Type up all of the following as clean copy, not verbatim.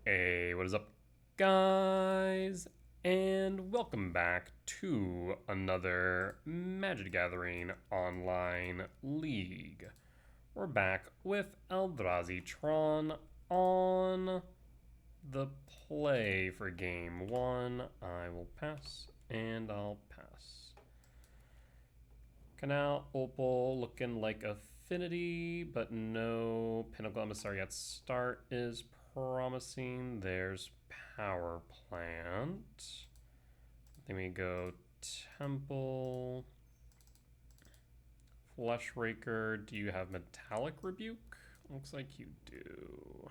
Hey, what is up, guys? And welcome back to another Magic the Gathering online league. We're back with Eldrazi Tron on the play for game one. I will pass and I'll pass. Canal Opal looking like Affinity, but no Pinnacle Emissary at start is promising. There's Power Plant. Then we go Temple. Flesh Raker. Do you have Metallic Rebuke? Looks like you do.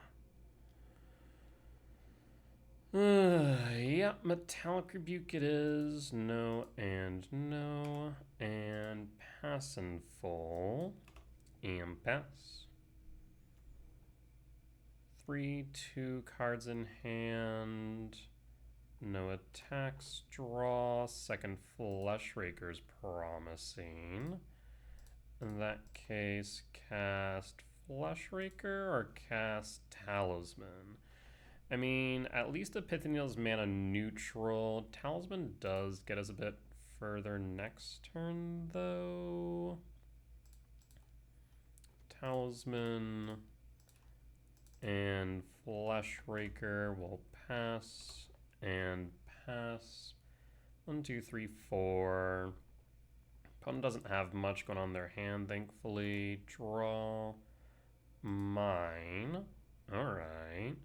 Yeah, Metallic Rebuke it is. No and no. And pass and full. And pass. 3, 2 cards in hand. No attacks. Draw. Second Flesh Raker's promising. In that case, cast Flesh Raker or cast Talisman? I mean, at least Epiphany is mana neutral. Talisman does get us a bit further next turn, though. Talisman and Flesh Raker will pass and pass. 1, 2, 3, 4. Opponent doesn't have much going on in their hand, thankfully. Draw. Mine. Alright.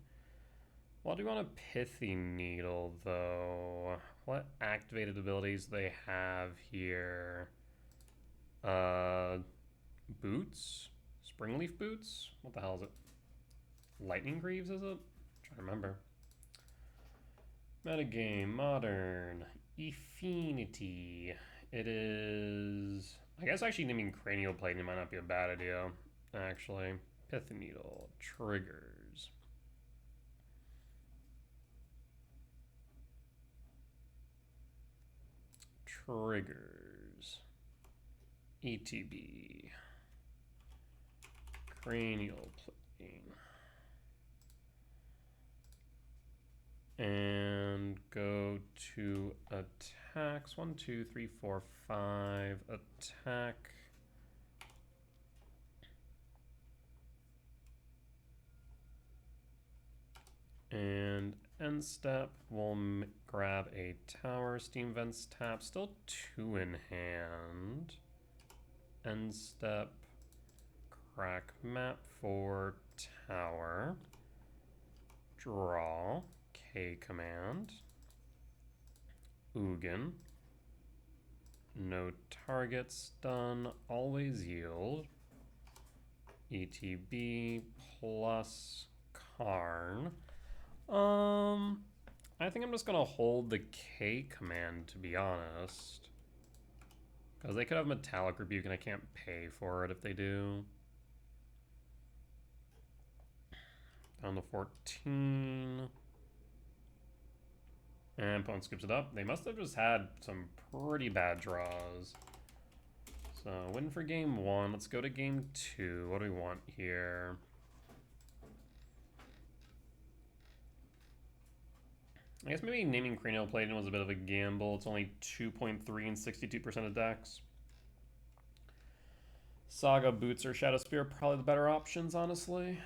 Well, do you want a Pithy Needle, though? What activated abilities do they have here? Boots? Springleaf Boots? What the hell is it? Lightning Greaves, is it? I'm trying to remember. Metagame, Modern, Affinity. It is... I guess actually naming Cranial Plating might not be a bad idea, actually. Pithy Needle, triggers. Triggers. ETB. Cranial Plating. And go to attacks. 1, 2, 3, 4, 5. Attack. And end step, we'll grab a tower. Steam Vents tap. Still 2 in hand. End step, crack map for tower. Draw. K command. Ugin. No targets done. Always yield. ETB plus Karn. I think I'm just gonna hold the K command, to be honest. Because they could have Metallic Rebuke and I can't pay for it if they do. Down to 14. And opponent scoops it up. They must have just had some pretty bad draws. So win for game one. Let's go to game two. What do we want here? I guess maybe naming Cranial Plating was a bit of a gamble. It's only 2.3 and 62% of decks. Saga, Boots, or Shadow Spear are probably the better options, honestly.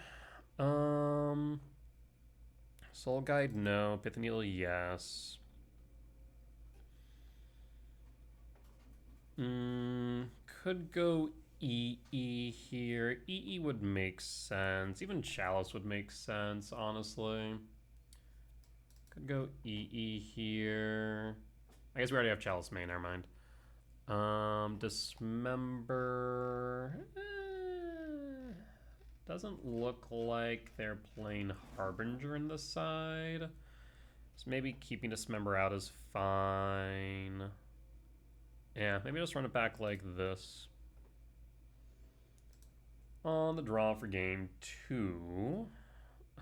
Soul Guide, no. Pithy Needle, yes. Could go EE here. EE would make sense. Even Chalice would make sense, honestly. Could go EE here. I guess we already have Chalice main, never mind. Dismember. Doesn't look like they're playing Harbinger in this side. So maybe keeping Dismember out is fine. Yeah, maybe just run it back like this. On the draw for game two.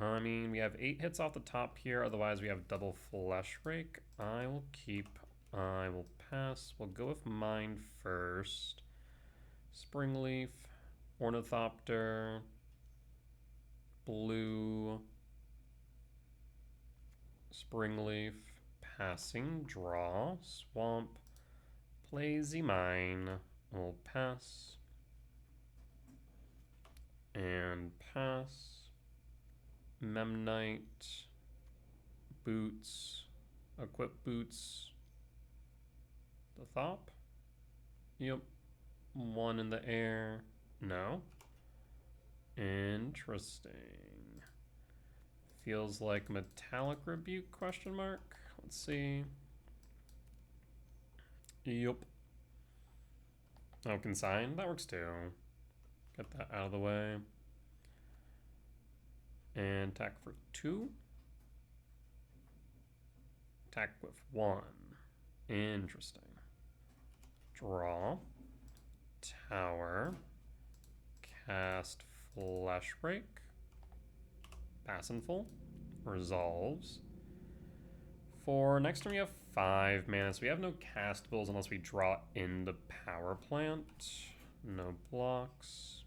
I mean, we have 8 hits off the top here. Otherwise, we have double Flesh Rake. I will keep. I will pass. We'll go with mine first. Springleaf. Ornithopter. Blue. Springleaf, passing, draw, swamp, play the mine, we'll pass, and pass, Memnite, boots, equip boots, the Thop, yep, one in the air, no, interesting. Feels like metallic rebuke, question mark. Let's see. Yup. Oh, consign? That works too. Get that out of the way. And attack for 2. Attack with 1. Interesting. Draw. Tower. Cast Fleshbreak. Fastenful. Resolves. For next turn we have 5 mana, so we have no castables unless we draw in the power plant. No blocks.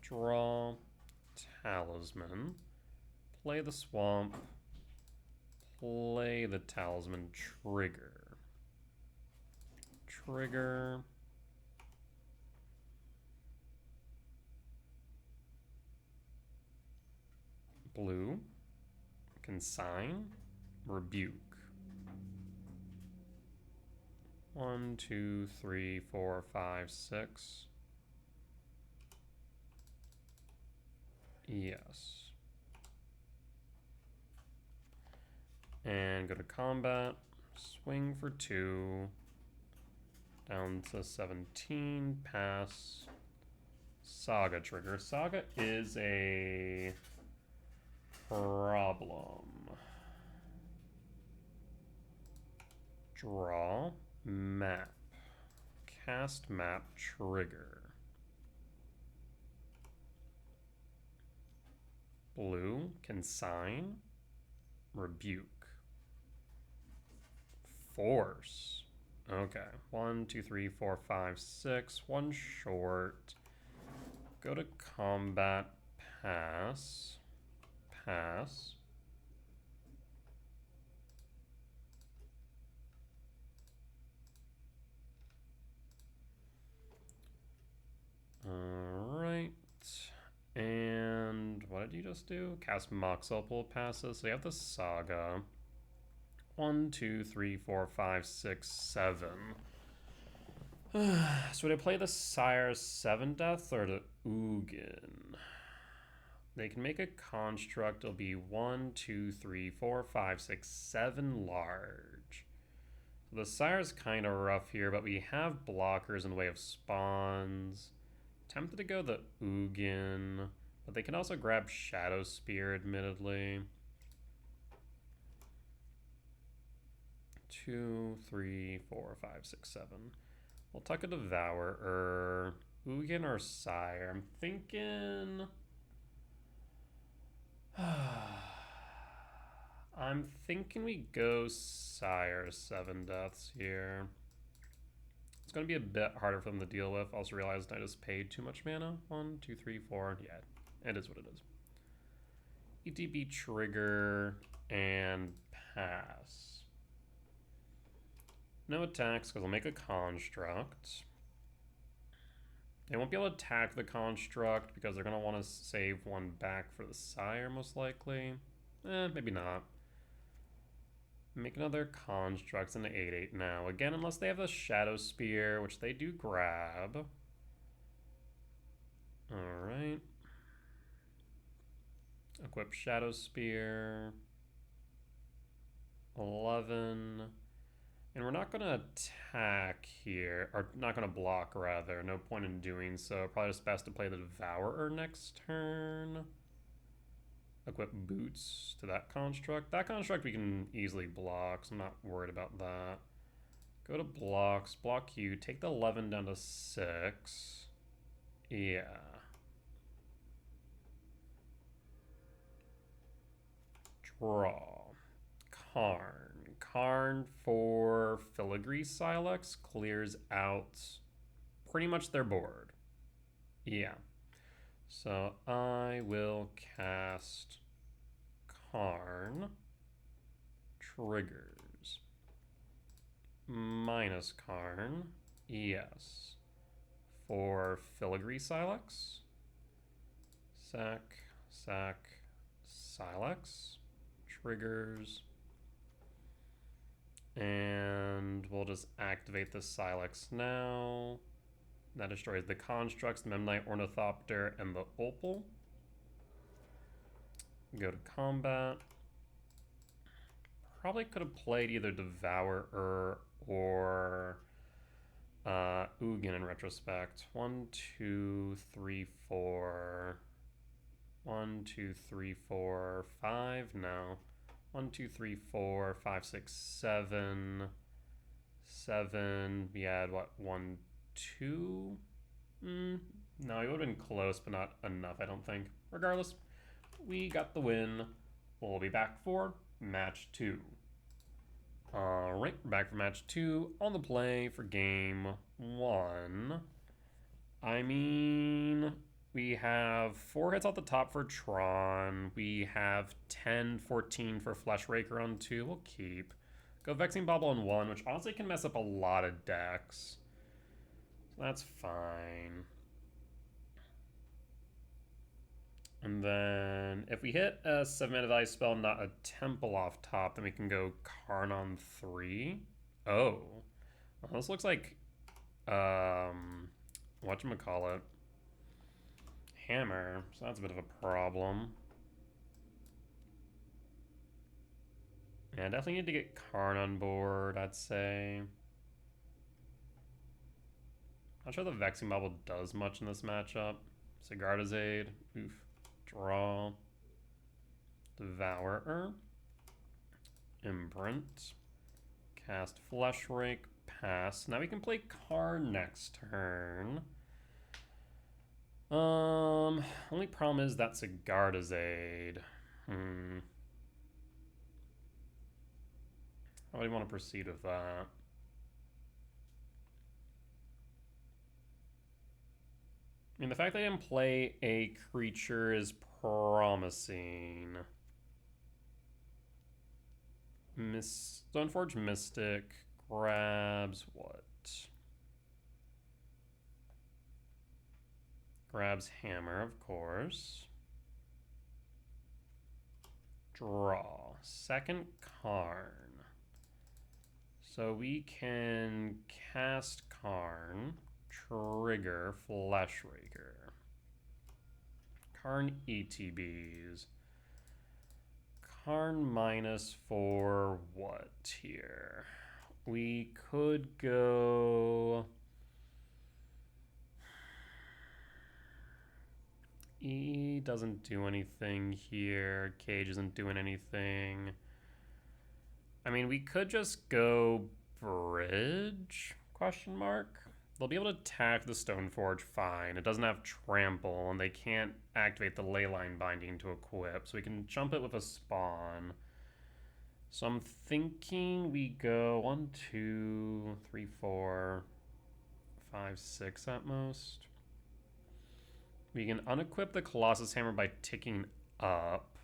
Draw. Talisman. Play the swamp. Play the talisman. Trigger. Trigger. Blue. Consign. Rebuke. 1, 2, 3, 4, 5, 6. Yes. And go to combat. Swing for 2. Down to 17. Pass. Saga trigger. Saga is a problem. Draw. Map. Cast map. Trigger. Blue. Consign. Rebuke. Force. Okay. 1, 2, 3, 4, 5, 6. One short. Go to combat. Pass. Pass. Alright. And what did you just do? Cast Mox Opal passes. So you have the Saga. 1, 2, 3, 4, 5, 6, 7. So would I play the Sire 7 Death or the Ugin? They can make a construct. It'll be 1, 2, 3, 4, 5, 6, 7 large. So the Sire's kind of rough here, but we have blockers in the way of spawns. Tempted to go the Ugin, but they can also grab Shadow Spear, admittedly. 2, 3, 4, 5, 6, 7. We'll tuck a Devourer. Ugin or Sire? I'm thinking... I'm thinking we go Sire 7 Deaths here. It's going to be a bit harder for them to deal with. Also realized I just paid too much mana. 1, 2, 3, 4. Yeah, it is what it is. ETB trigger and pass. No attacks because I'll make a construct. They won't be able to attack the construct because they're going to want to save one back for the Sire most likely. Maybe not. Make another construct in the 8/8 now. Again, unless they have a Shadow Spear, which they do grab. Alright. Equip Shadow Spear. 11. And we're not going to attack here. Or not going to block, rather. No point in doing so. Probably just best to play the Devourer next turn. Equip boots to that construct. That construct we can easily block, so I'm not worried about that. Go to blocks, block you, take the 11 down to 6. Yeah. Draw. Karn. Karn for Filigree Silex clears out pretty much their board. Yeah. So I will cast Karn. triggers. Minus Karn. Yes. For Filigree Silex. Sack, Silex. Triggers. And we'll just activate the Silex now. That destroys the constructs, the Memnite, Ornithopter, and the Opal. Go to combat. Probably could have played either Devourer or Ugin in retrospect. 1, 2, 3, 4. 1, 2, 3, 4, 5. No. 1, 2, 3, 4, 5, 6, 7. 7. We had what? 1, 2? No, he would have been close, but not enough, I don't think. Regardless, we got the win. We'll be back for match 2. Alright, we're back for match 2 on the play for game 1. I mean, we have 4 hits off the top for Tron. We have 10, 14 for Fleshraker on 2. We'll keep. Go Vexing Bauble on 1, which honestly can mess up a lot of decks. So that's fine. And then if we hit a 7-mana value spell, not a Temple off top, then we can go Karn on 3. Oh. Well, this looks like, whatchamacallit, Hammer. So that's a bit of a problem. Yeah, definitely need to get Karn on board, I'd say. Not sure the Vexing Bubble does much in this matchup. Sigardazade. Oof. Draw. Devourer. Imprint. Cast Fleshrake. Pass. Now we can play Karn next turn. Only problem is that's a Sigardazade. How do you want to proceed with that? I mean, the fact that I didn't play a creature is promising. Stoneforge Mystic grabs what? Grabs Hammer, of course. Draw. Second Karn. So we can cast Karn. Trigger Fleshraker. Karn ETBs. Karn minus for what here? We could go... E doesn't do anything here. Cage isn't doing anything. I mean, we could just go bridge? Question mark. They'll be able to attack the Stoneforge fine. It doesn't have trample, and they can't activate the Leyline Binding to equip, so we can jump it with a spawn. So I'm thinking we go 1, 2, 3, 4, 5, 6 at most. We can unequip the Colossus Hammer by ticking up.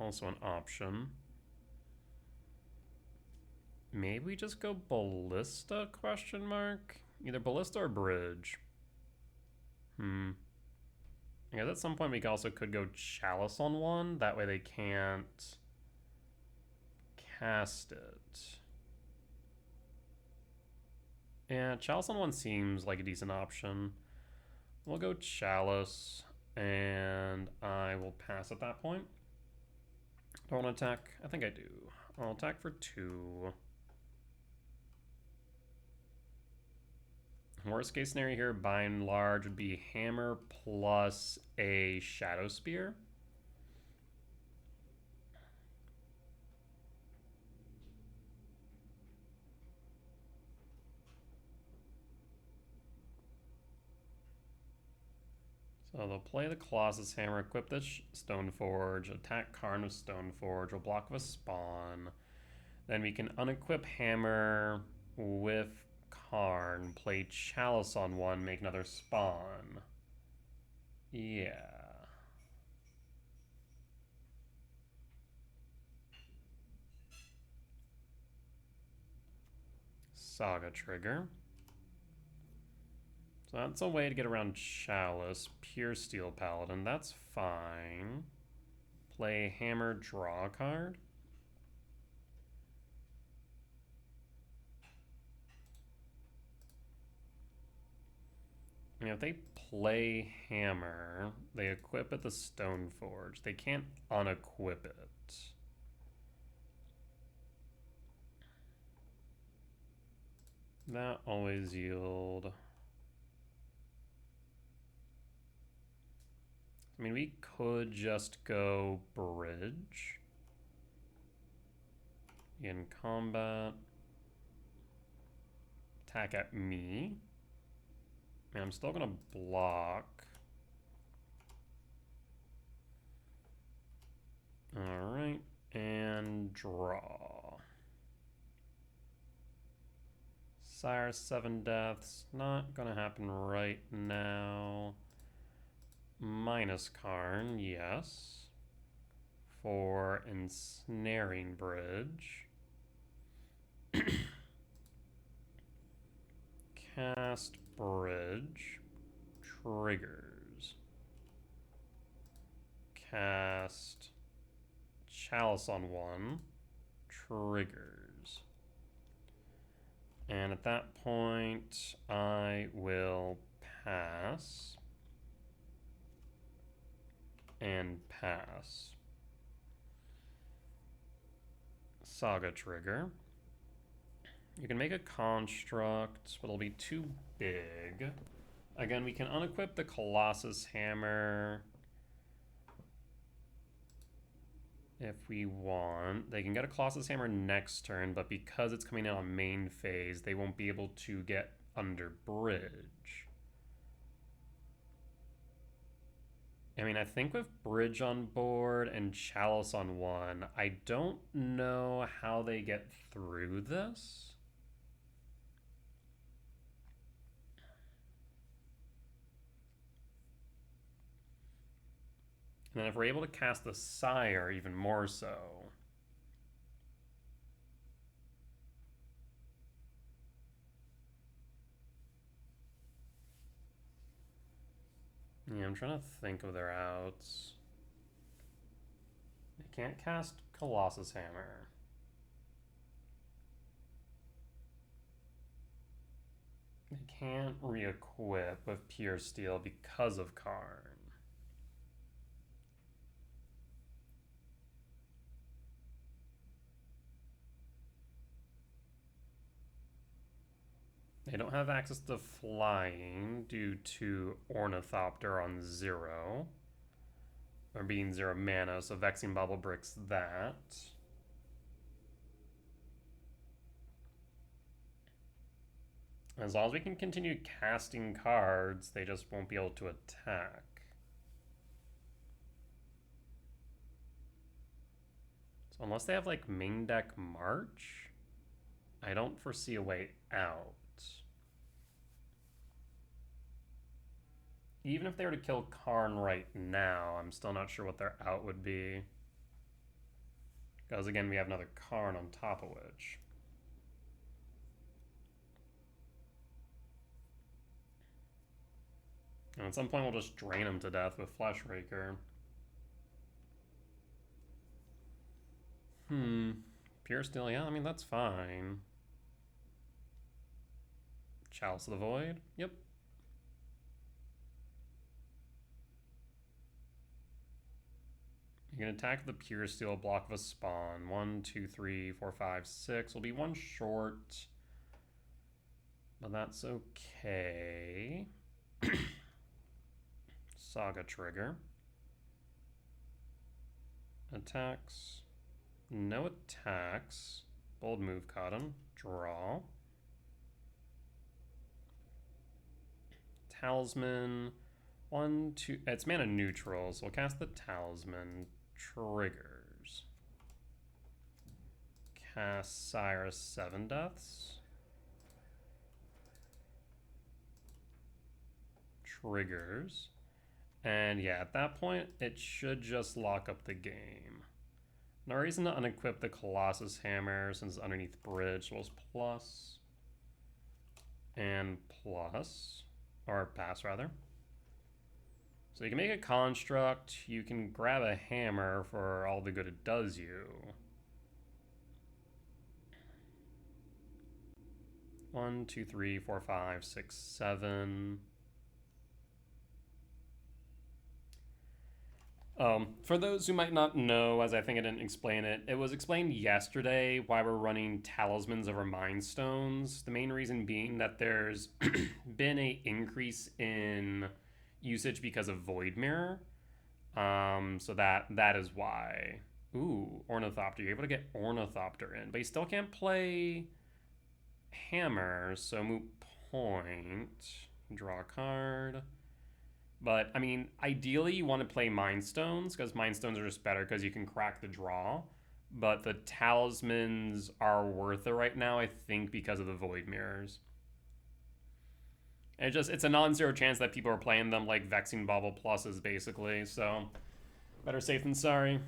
Also an option. Maybe we just go Ballista, question mark? Either Ballista or Bridge. I guess at some point we also could go Chalice on 1. That way they can't cast it. Yeah, Chalice on 1 seems like a decent option. We'll go Chalice, and I will pass at that point. Do I want to attack? I think I do. I'll attack for 2. Worst case scenario here, by and large, would be Hammer plus a Shadow Spear. So they'll play the Colossus Hammer, equip the Stoneforge, attack Karn with Stoneforge, we'll block with a spawn. Then we can unequip Hammer with Karn, play Chalice on 1, make another spawn. Yeah. Saga trigger. So that's a way to get around Chalice. Pure Steel Paladin, that's fine. Play Hammer, draw a card. If they play Hammer, they equip at the Stoneforge. They can't unequip it. That always yield. I mean, we could just go Bridge. In combat. Attack at me. And I'm still gonna block. Alright, and draw. Sire 7 deaths, not gonna happen right now. Minus Karn, yes. For Ensnaring Bridge. Cast Bridge. Triggers. Cast Chalice on 1. Triggers. And at that point, I will pass. And pass. Saga trigger. You can make a construct, but it'll be too big. Again, we can unequip the Colossus Hammer if we want. They can get a Colossus Hammer next turn, but because it's coming in on main phase, they won't be able to get under Bridge. I mean, I think with Bridge on board and Chalice on 1, I don't know how they get through this. And then if we're able to cast the Sire, even more so. Yeah, I'm trying to think of their outs. They can't cast Colossus Hammer. They can't re-equip with Pure Steel because of Karn. They don't have access to flying due to Ornithopter on 0. Or being 0 mana, so Vexing Bubble bricks that. As long as we can continue casting cards, they just won't be able to attack. So unless they have like main deck March, I don't foresee a way out. Even if they were to kill Karn right now, I'm still not sure what their out would be. Because again, we have another Karn on top of which. And at some point we'll just drain them to death with Fleshraker. Pure Steel, yeah, I mean, that's fine. Chalice of the Void, yep. You can attack the Pure Steel, block of a spawn. 1, 2, 3, 4, 5, 6. Will be one short. But that's okay. Saga trigger. Attacks. No attacks. Bold move caught him. Draw. Talisman. 1, 2. It's mana neutral, so we'll cast the Talisman. Triggers. Cast Sire 7 deaths. Triggers. And yeah, at that point, it should just lock up the game. No reason to unequip the Colossus Hammer since it's underneath Bridge was plus. and plus, or pass rather. So you can make a construct, you can grab a hammer for all the good it does you. 1, 2, 3, 4, 5, 6, 7. For those who might not know, as I think I didn't explain it, it was explained yesterday why we're running talismans over mind stones. The main reason being that there's been an increase in usage because of Void Mirror. So that is why. Ooh, Ornithopter. You're able to get Ornithopter in, but you still can't play Hammer, so moot point. Draw a card. But, I mean, ideally you want to play Mind Stones, because Mind Stones are just better because you can crack the draw. But the talismans are worth it right now, I think, because of the Void Mirrors. And it's a non-zero chance that people are playing them like Vexing Bauble Pluses, basically. So, better safe than sorry.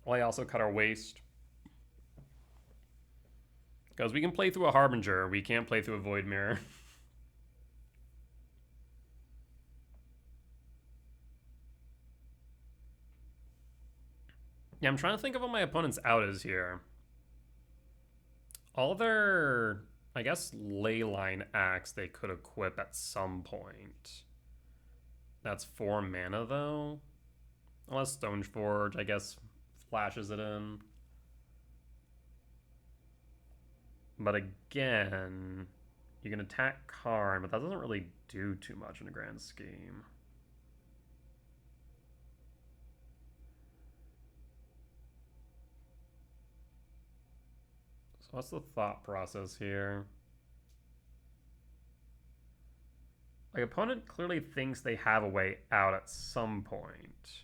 Well, I also cut our waste. Because we can play through a Harbinger, we can't play through a Void Mirror. Yeah, I'm trying to think of what my opponent's out is here. All their, I guess, Leyline Axe they could equip at some point. That's 4 mana, though. Unless Stoneforge, I guess, flashes it in. But again, you can attack Karn, but that doesn't really do too much in a grand scheme. So what's the thought process here? My opponent clearly thinks they have a way out at some point.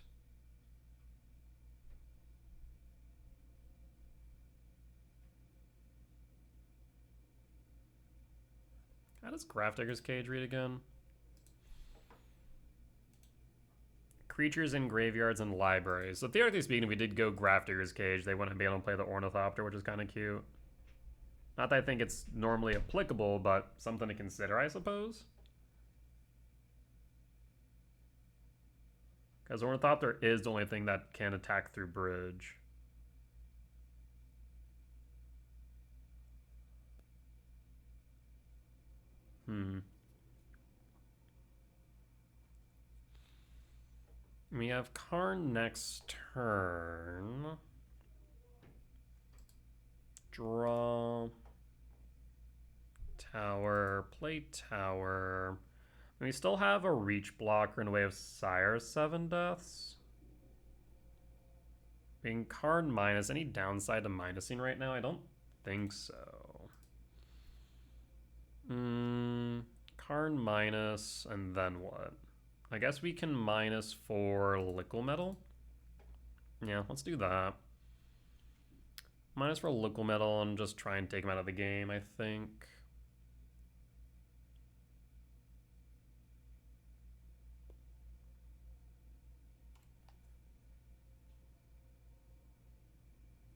How does Grafdigger's Cage read again? Creatures in graveyards and libraries. So theoretically speaking, if we did go Grafdigger's Cage, they wouldn't be able to play the Ornithopter, which is kind of cute. Not that I think it's normally applicable, but something to consider, I suppose. Because Ornithopter is the only thing that can attack through bridge. We have Karn next turn. Draw. Tower. Play tower. We still have a reach blocker in a way of Sire 7 deaths. Being Karn minus, any downside to minusing right now? I don't think so. Karn minus, and then what? I guess we can minus for Liquid Metal. Yeah, let's do that. Minus for Liquid Metal and just try and take him out of the game, I think.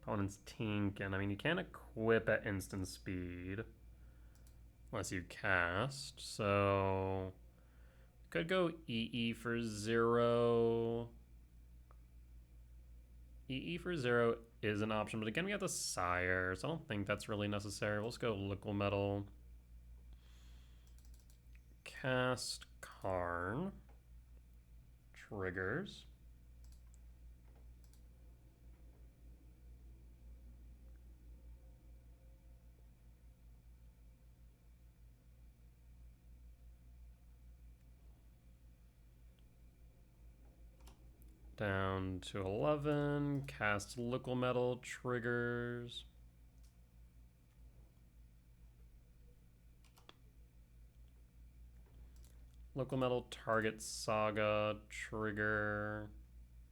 Opponent's Tink, and I mean, you can't equip at instant speed unless you cast, so could go EE for 0. EE for 0 is an option, but again, we have the Sire, so I don't think that's really necessary. Let's go Liquid Metal. Cast Karn. Triggers. Down to 11, cast Liquid Metal, triggers. Liquid Metal target Saga, trigger,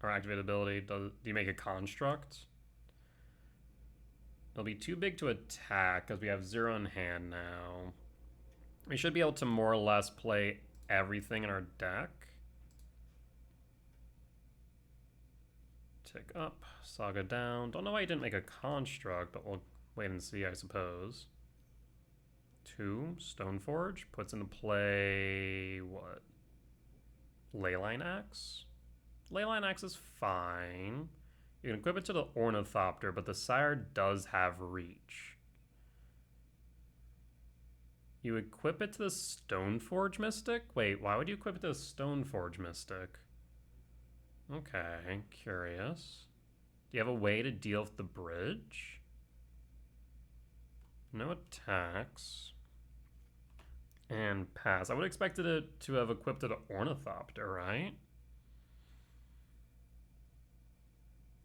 or activate ability. Do you make a construct? It'll be too big to attack because we have 0 in hand now. We should be able to more or less play everything in our deck. Tick up, Saga down. Don't know why he didn't make a construct, but we'll wait and see, I suppose. 2 Stoneforge puts into play what? Leyline Axe? Leyline Axe is fine. You can equip it to the Ornithopter, but the Sire does have reach. You equip it to the Stoneforge Mystic? Wait, why would you equip it to the Stoneforge Mystic? Okay, curious. Do you have a way to deal with the bridge? No attacks. And pass. I would have expected it to have equipped it to Ornithopter, right?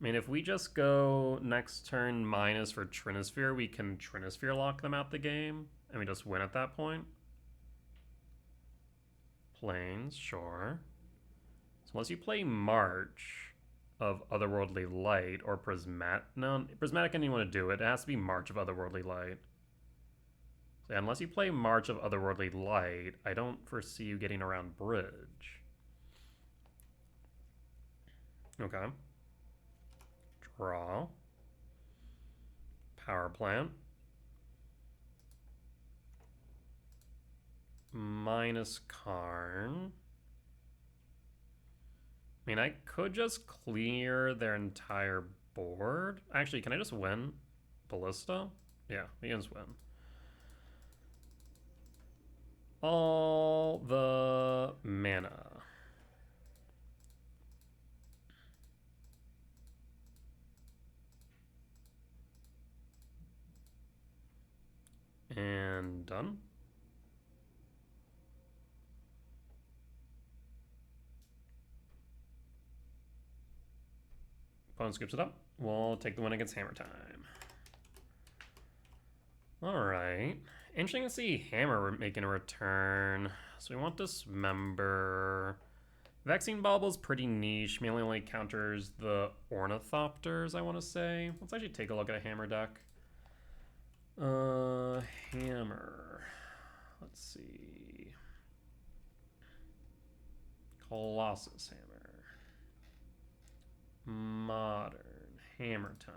I mean, if we just go next turn minus for Trinisphere, we can Trinisphere lock them out the game, and we just win at that point. Plains, sure. So unless you play March of Otherworldly Light or Prismatic... No, Prismatic didn't want to do it. It has to be March of Otherworldly Light. So yeah, unless you play March of Otherworldly Light, I don't foresee you getting around Bridge. Okay. Draw. Power plant. Minus Karn. I mean, I could just clear their entire board. Actually, can I just win Ballista? Yeah, we can just win. All the mana. And done. Opponent scoops it up. We'll take the win against Hammer Time. Alright. Interesting to see Hammer making a return. So we want Dismember. Vaccine Bobble's pretty niche. Mainly only counters the Ornithopters, I want to say. Let's actually take a look at a Hammer deck. Hammer. Let's see. Colossus Hammer. Modern. Hammer Time.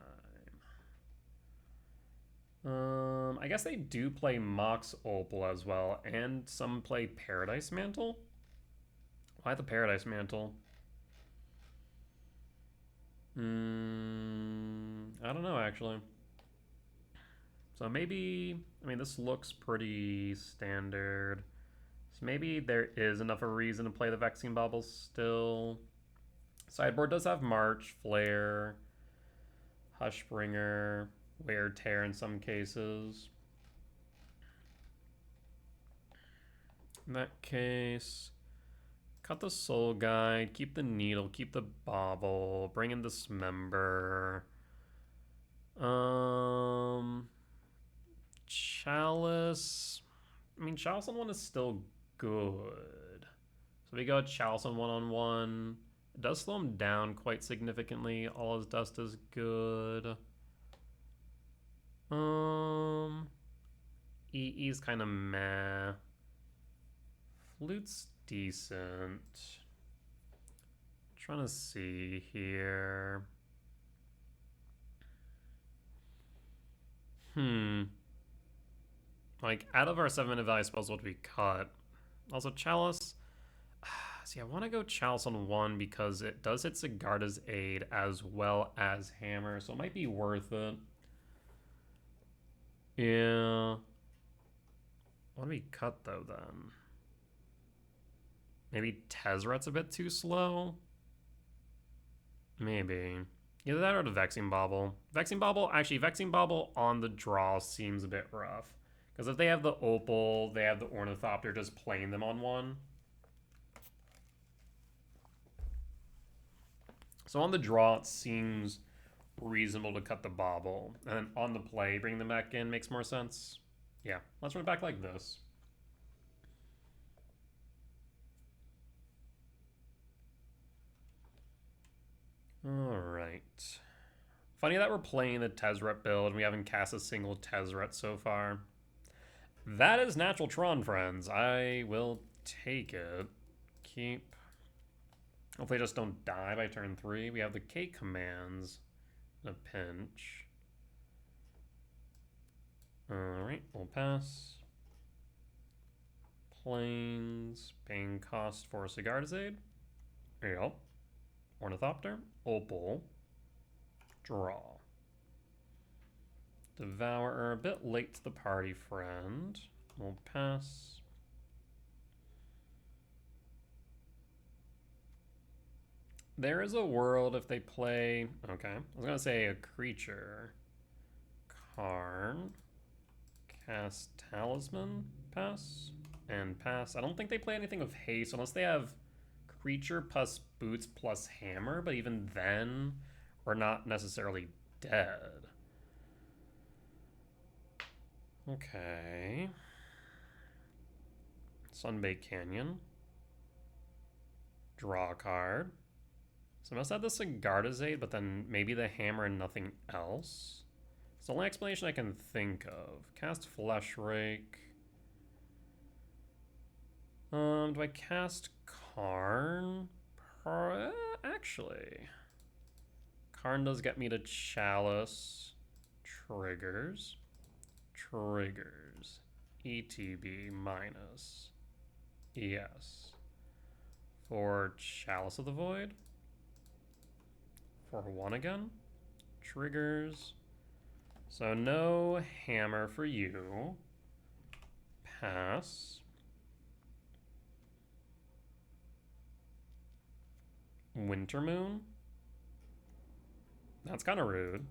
I guess they do play Mox Opal as well, and some play Paradise Mantle. Why the Paradise Mantle? I don't know, actually. So maybe, I mean, this looks pretty standard. So maybe there is enough of a reason to play the Vaccine Baubles still. Sideboard does have March, Flare, Hushbringer, Wear Tear in some cases. In that case, cut the Soul Guide, keep the Needle, keep the Bauble, bring in Dismember. Chalice. I mean, Chalice on 1 is still good. So we go Chalice on 1/1. It does slow him down quite significantly. All his dust is good. EE's kind of meh. Flute's decent. Trying to see here. Like, out of our 7-minute value spells, what do we cut? Also, Chalice. See, I want to go Chalice on 1 because it does hit Sigarda's Aid as well as Hammer, so it might be worth it. Yeah. What do we cut, though, then? Maybe Tezzret's a bit too slow? Maybe. Either that or the Vexing Bauble. Vexing Bauble on the draw seems a bit rough. Because if they have the Opal, they have the Ornithopter just playing them on 1. So on the draw, it seems reasonable to cut the Bauble. And then on the play, bring them back in makes more sense. Yeah, let's run it back like this. Alright. Funny that we're playing the Tezzeret build and we haven't cast a single Tezzeret so far. That is natural Tron, friends. I will take it. Keep. Hopefully just don't die by turn 3. We have the K commands in a pinch. Alright, we'll pass. Plains, paying cost for Sigardazade. Yep. Ornithopter, Opal, draw. Devourer, a bit late to the party, friend. We'll pass. There is a world if they play... Okay, I was going to say a creature. Karn. Cast Talisman. Pass. And pass. I don't think they play anything of haste unless they have creature plus boots plus hammer, but even then, we're not necessarily dead. Okay. Sunbaked Canyon. Draw a card. So I must have the Sigardazade, but then maybe the hammer and nothing else. It's the only explanation I can think of. Cast Flesh Rake. Do I cast Karn? Actually. Karn does get me to Chalice. Triggers. Triggers. ETB minus. ES. For Chalice of the Void. For 1 again. Triggers. So no hammer for you. Pass. Wintermoon. That's kind of rude.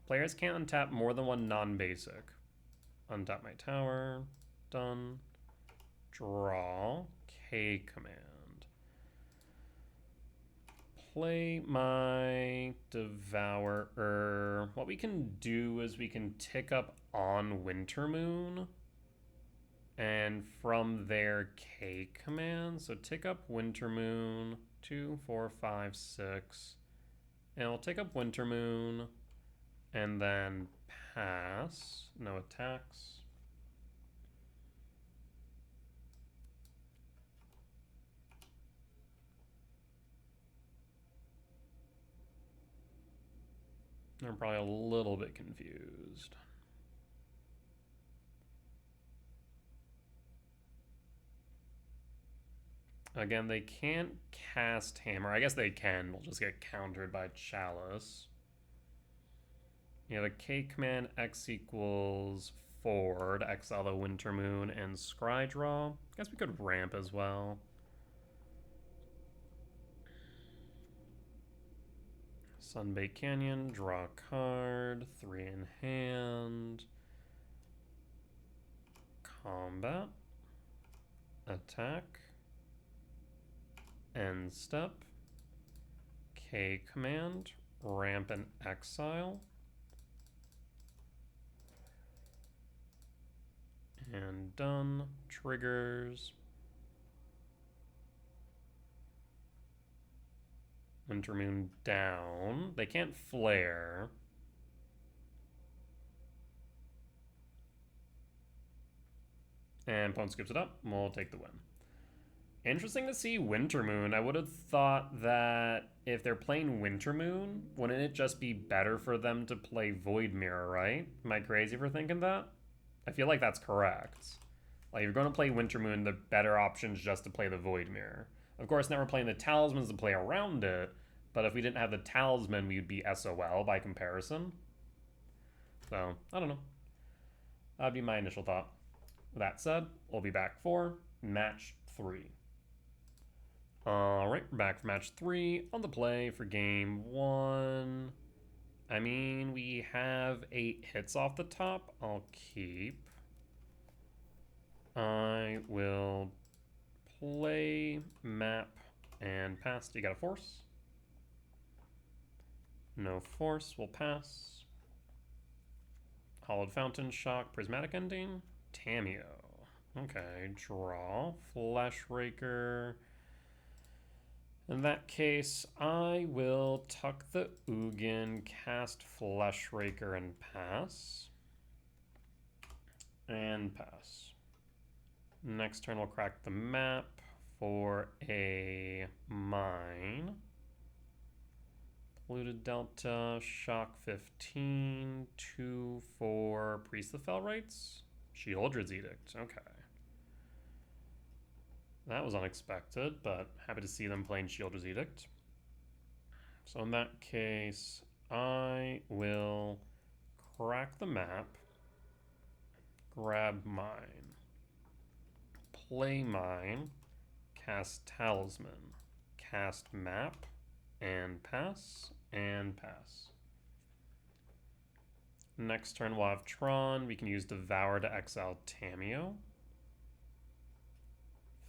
Players can't untap more than 1 non-basic. Untap my tower. Done. Draw. K command. Play my Devourer. What we can do is we can tick up on Wintermoon. And from there, K command. So tick up Wintermoon. 2, 4, 5, 6. And we'll take up Wintermoon. And then pass. No attacks. I'm probably a little bit confused. Again, they can't cast hammer. I guess they can. We'll just get countered by Chalice. You have a K command, X equals 4 to exile the Wintermoon and Scry draw. I guess we could ramp as well. Sunbaked Canyon, draw a card, 3 in hand. Combat. Attack. End step. K command, ramp and exile. And done. Triggers. Wintermoon down. They can't flare. And opponent skips it up. We'll take the win. Interesting to see Wintermoon. I would have thought that if they're playing Wintermoon, wouldn't it just be better for them to play Void Mirror, right? Am I crazy for thinking that? I feel like that's correct. Like, if you're going to play Wintermoon, the better option is just to play the Void Mirror. Of course, now we're playing the Talismans to play around it, but if we didn't have the Talisman, we would be SOL by comparison. So, I don't know. That'd be my initial thought. With that said, we'll be back for match 3. Alright, we're back for match 3 on the play for game 1. I mean, we have 8 hits off the top. I'll keep. I will play, map, and pass. Do you got a force? No force, we'll pass. Hollowed Fountain, Shock, Prismatic Ending, Tameo. Okay, draw, Flesh Raker. In that case, I will tuck the Ugin, cast Flesh Raker, and pass. And pass. Next turn, we'll crack the map for a mine. Polluted Delta, Shock 15, 2 for Priest of Fell Rites. Sheoldred's Edict, okay. That was unexpected, but happy to see them playing Sheildra's Edict. So in that case, I will crack the map, grab mine, play mine, cast Talisman, cast map, and pass, and pass. Next turn we'll have Tron. We can use Devour to exile Tamiyo.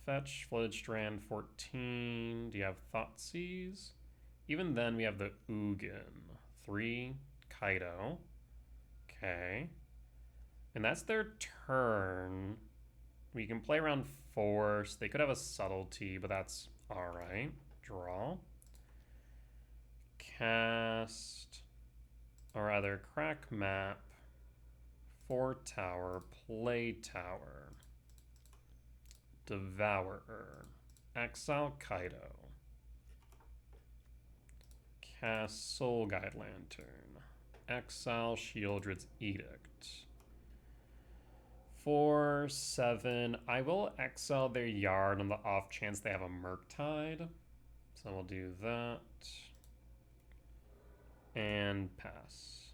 Fetch, Flooded Strand, 14. Do you have Thoughtseize? Even then, we have the Ugin. 3, Kaido. Okay. And that's their turn. We can play around Force. They could have a Subtlety, but that's alright. Draw. Cast, or rather, crack map. 4 tower, play tower. Devourer. Exile Kaido. Cast Soul Guide Lantern. Exile Sheildra's Edict. 4, 7. I will exile their Yard on the off chance they have a Murktide. So we'll do that. And pass.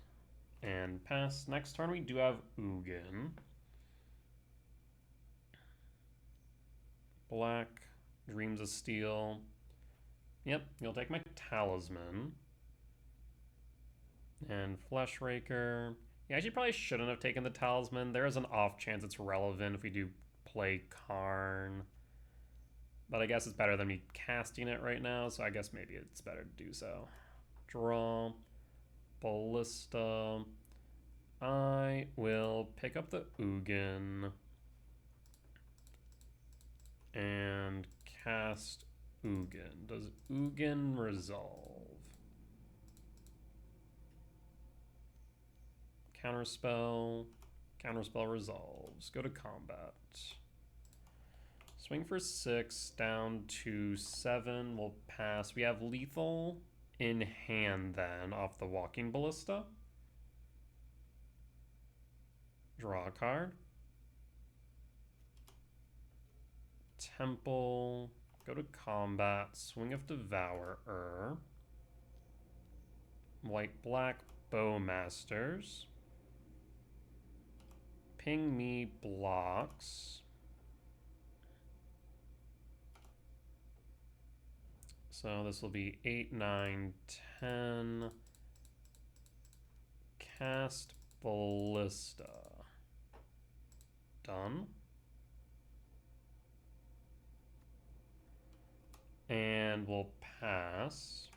And pass. Next turn we do have Ugin. Black. Dreams of Steel. Yep, you'll take my Talisman. And Fleshraker. Yeah, I actually probably shouldn't have taken the Talisman. There is an off chance it's relevant if we do play Karn. But I guess it's better than me casting it right now, so I guess maybe it's better to do so. Draw. Ballista. I will pick up the Ugin. And cast Ugin. Does Ugin resolve? Counterspell. Counterspell resolves. Go to combat. Swing for 6, down to 7. We'll pass. We have lethal in hand then off the Walking Ballista. Draw a card. Temple. Go to combat. Swing of Devourer. White-black Bowmasters. Ping me blocks. So this will be 8, 9, 10. Cast Ballista. Done. And we'll pass.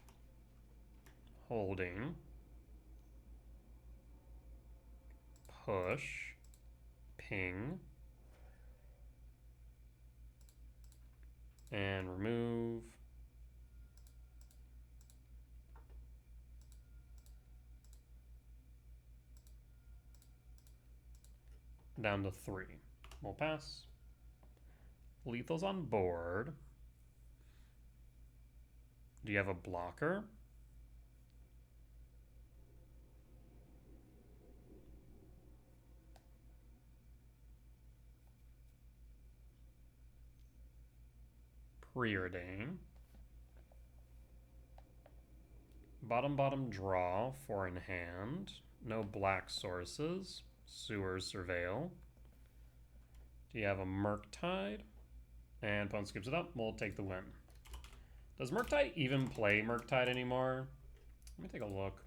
Holding. Push. Ping. And remove. Down to 3. We'll pass. Lethal's on board. Do you have a blocker? Preordain. Bottom draw, 4 in hand. No black sources. Sewer Surveil. Do you have a Murktide? And opponent skips it up. We'll take the win. Does Murktide even play Murktide anymore? Let me take a look.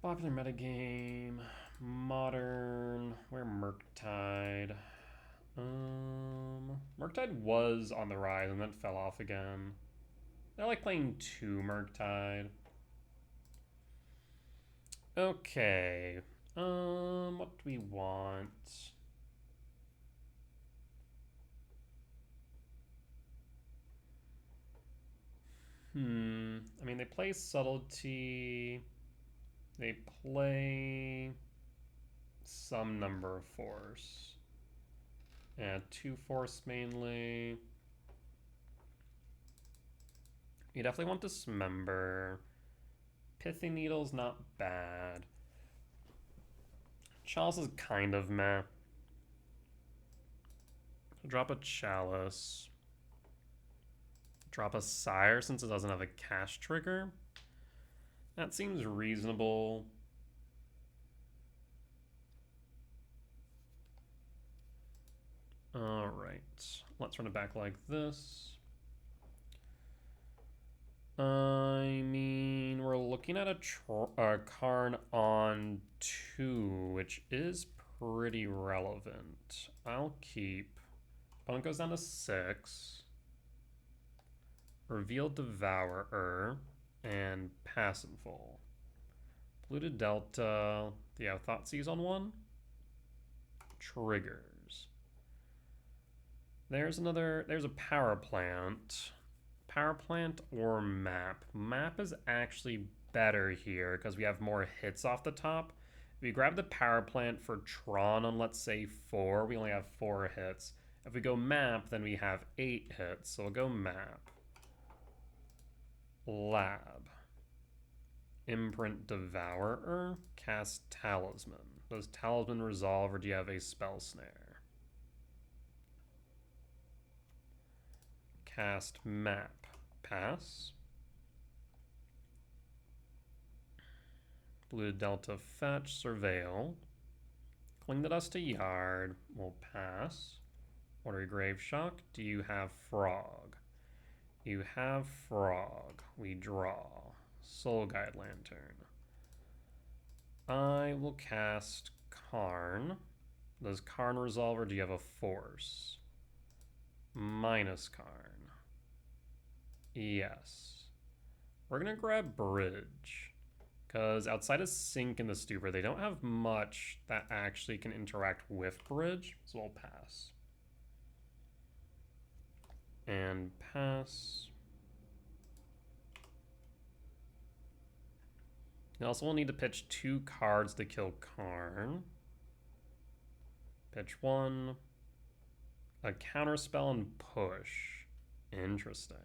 Popular metagame. Modern. Where Murktide? Murktide was on the rise and then fell off again. They're like playing 2 Murktide. Okay. What do we want? I mean, they play Subtlety. They play some number of Force. Yeah, 2 Force mainly. You definitely want Dismember. Pithy Needle's not bad. Chalice is kind of meh. Drop a Chalice. Drop a Sire since it doesn't have a cast trigger. That seems reasonable. Alright, let's run it back like this. I mean, we're looking at a Karn on 2, which is pretty relevant. I'll keep. Opponent goes down to 6. Reveal Devourer and pass in full. Blue to Delta. Do you have Thoughtseize on 1? Triggers. There's a power plant. Power plant or map. Map is actually better here because we have more hits off the top. If we grab the power plant for Tron on, let's say, 4, we only have 4 hits. If we go map, then we have 8 hits. So we'll go map. Lab. Imprint Devourer. Cast Talisman. Does Talisman resolve or do you have a Spell Snare? Cast Map. Pass. Blue Delta Fetch. Surveil. Cling the Dust to Yard. We'll pass. Order Grave Shock. Do you have Frog? You have Frog. We draw. Soul Guide Lantern. I will cast Karn. Does Karn resolve or do you have a Force? Minus Karn. Yes. We're going to grab Bridge. Because outside of Sink and the Stupor, they don't have much that actually can interact with Bridge. So we'll pass. And pass. You also will need to pitch 2 cards to kill Karn. Pitch 1. A counterspell and push. Interesting.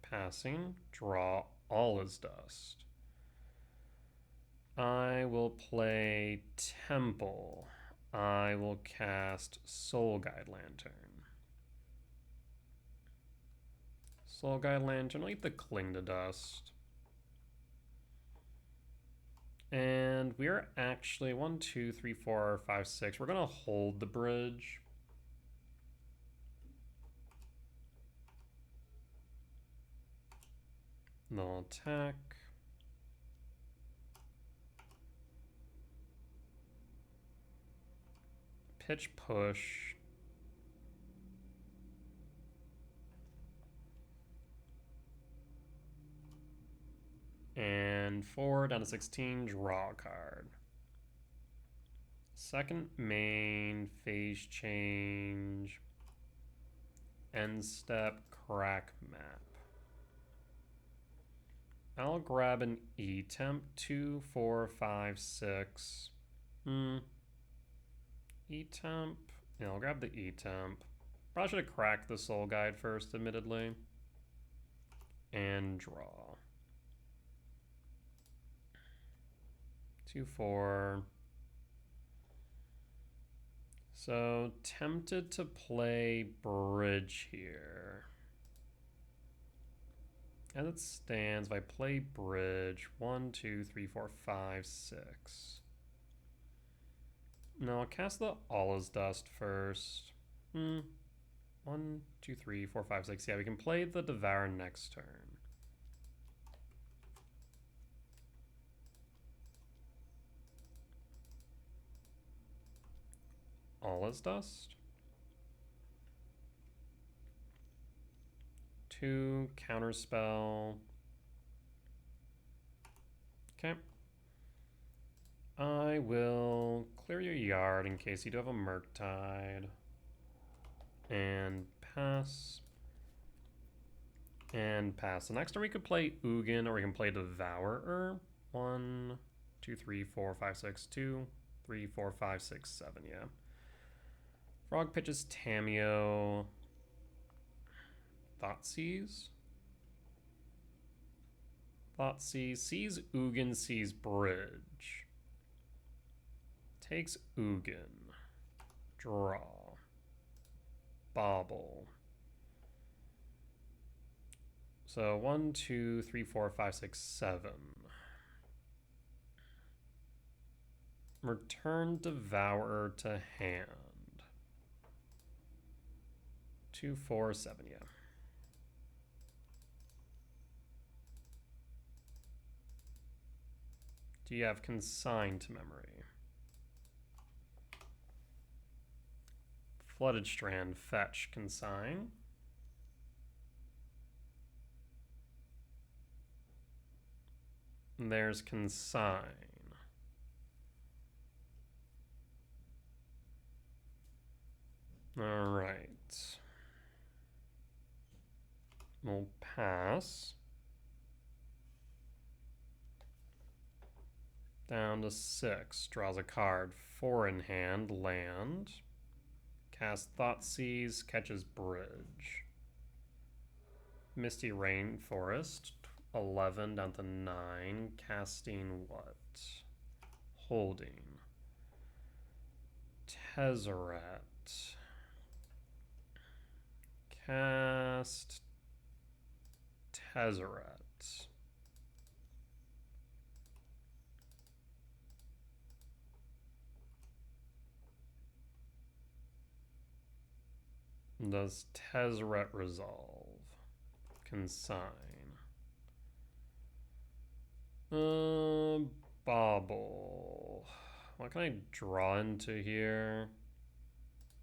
Passing. Draw all is dust. I will play Temple. I will cast Soul Guide Lantern. Soul Guide Lantern, I'll eat the Cling to Dust. And we're actually 1, 2, 3, 4, 5, 6. We're gonna hold the bridge. They'll attack. Pitch push. And 4 down to 16, draw a card. Second main, phase change, end step, crack map. I'll grab an E-temp, 2, 4, 5, 6. E-temp, yeah, I'll grab the E-temp. Probably should have cracked the Soul Guide first, admittedly. And draw. 2, 4. So, tempted to play Bridge here. As it stands, if I play Bridge, 1, 2, 3, 4, 5, 6. No, I'll cast the All is Dust first. 1, 2, 3, 4, 5, 6. Yeah, we can play the Devour next turn. All is Dust. 2, counterspell. Okay. I will clear your yard in case you do have a Murktide. And pass. And pass. The next turn we could play Ugin or we can play Devourer. 1, 2, 3, 4, 5, 6, 2, 3, 4, 5, 6, 7, yeah. Frog pitches Tameo. Thoughtseize. Thoughtseize. Sees Ugin, sees Bridge. Takes Ugin. Draw. Bobble. So 1, 2, 3, 4, 5, 6, 7. Return Devourer to hand. 2, 4, 7, yeah. Do you have Consign to Memory? Flooded Strand, fetch, Consign. And there's Consign. All right. We'll pass. Down to 6. Draws a card. 4 in hand. Land. Cast Thoughtseize. Catches Bridge. Misty Rainforest. 11 down to 9. Casting what? Holding. Tezzeret. Cast Tezzeret. Does Tezzeret resolve? Consign. Bobble. What can I draw into here?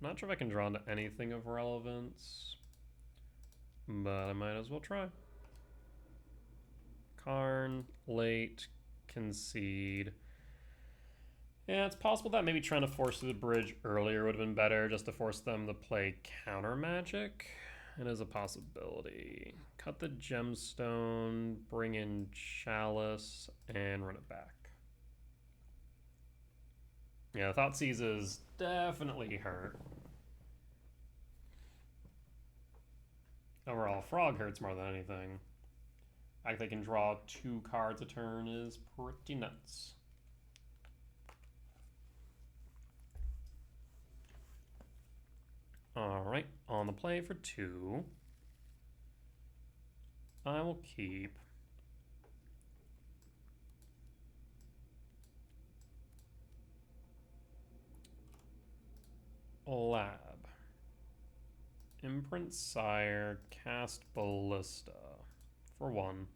Not sure if I can draw into anything of relevance, but I might as well try. Karn, late, concede. Yeah, it's possible that maybe trying to force through the bridge earlier would have been better, just to force them to play counter magic. It is a possibility. Cut the gemstone, bring in Chalice, and run it back. Yeah, Thoughtseize is definitely hurt. Overall, Frog hurts more than anything. The fact they can draw 2 cards a turn is pretty nuts. Alright, on the play for 2. I will keep Lab. Imprint Sire, cast Ballista for 1.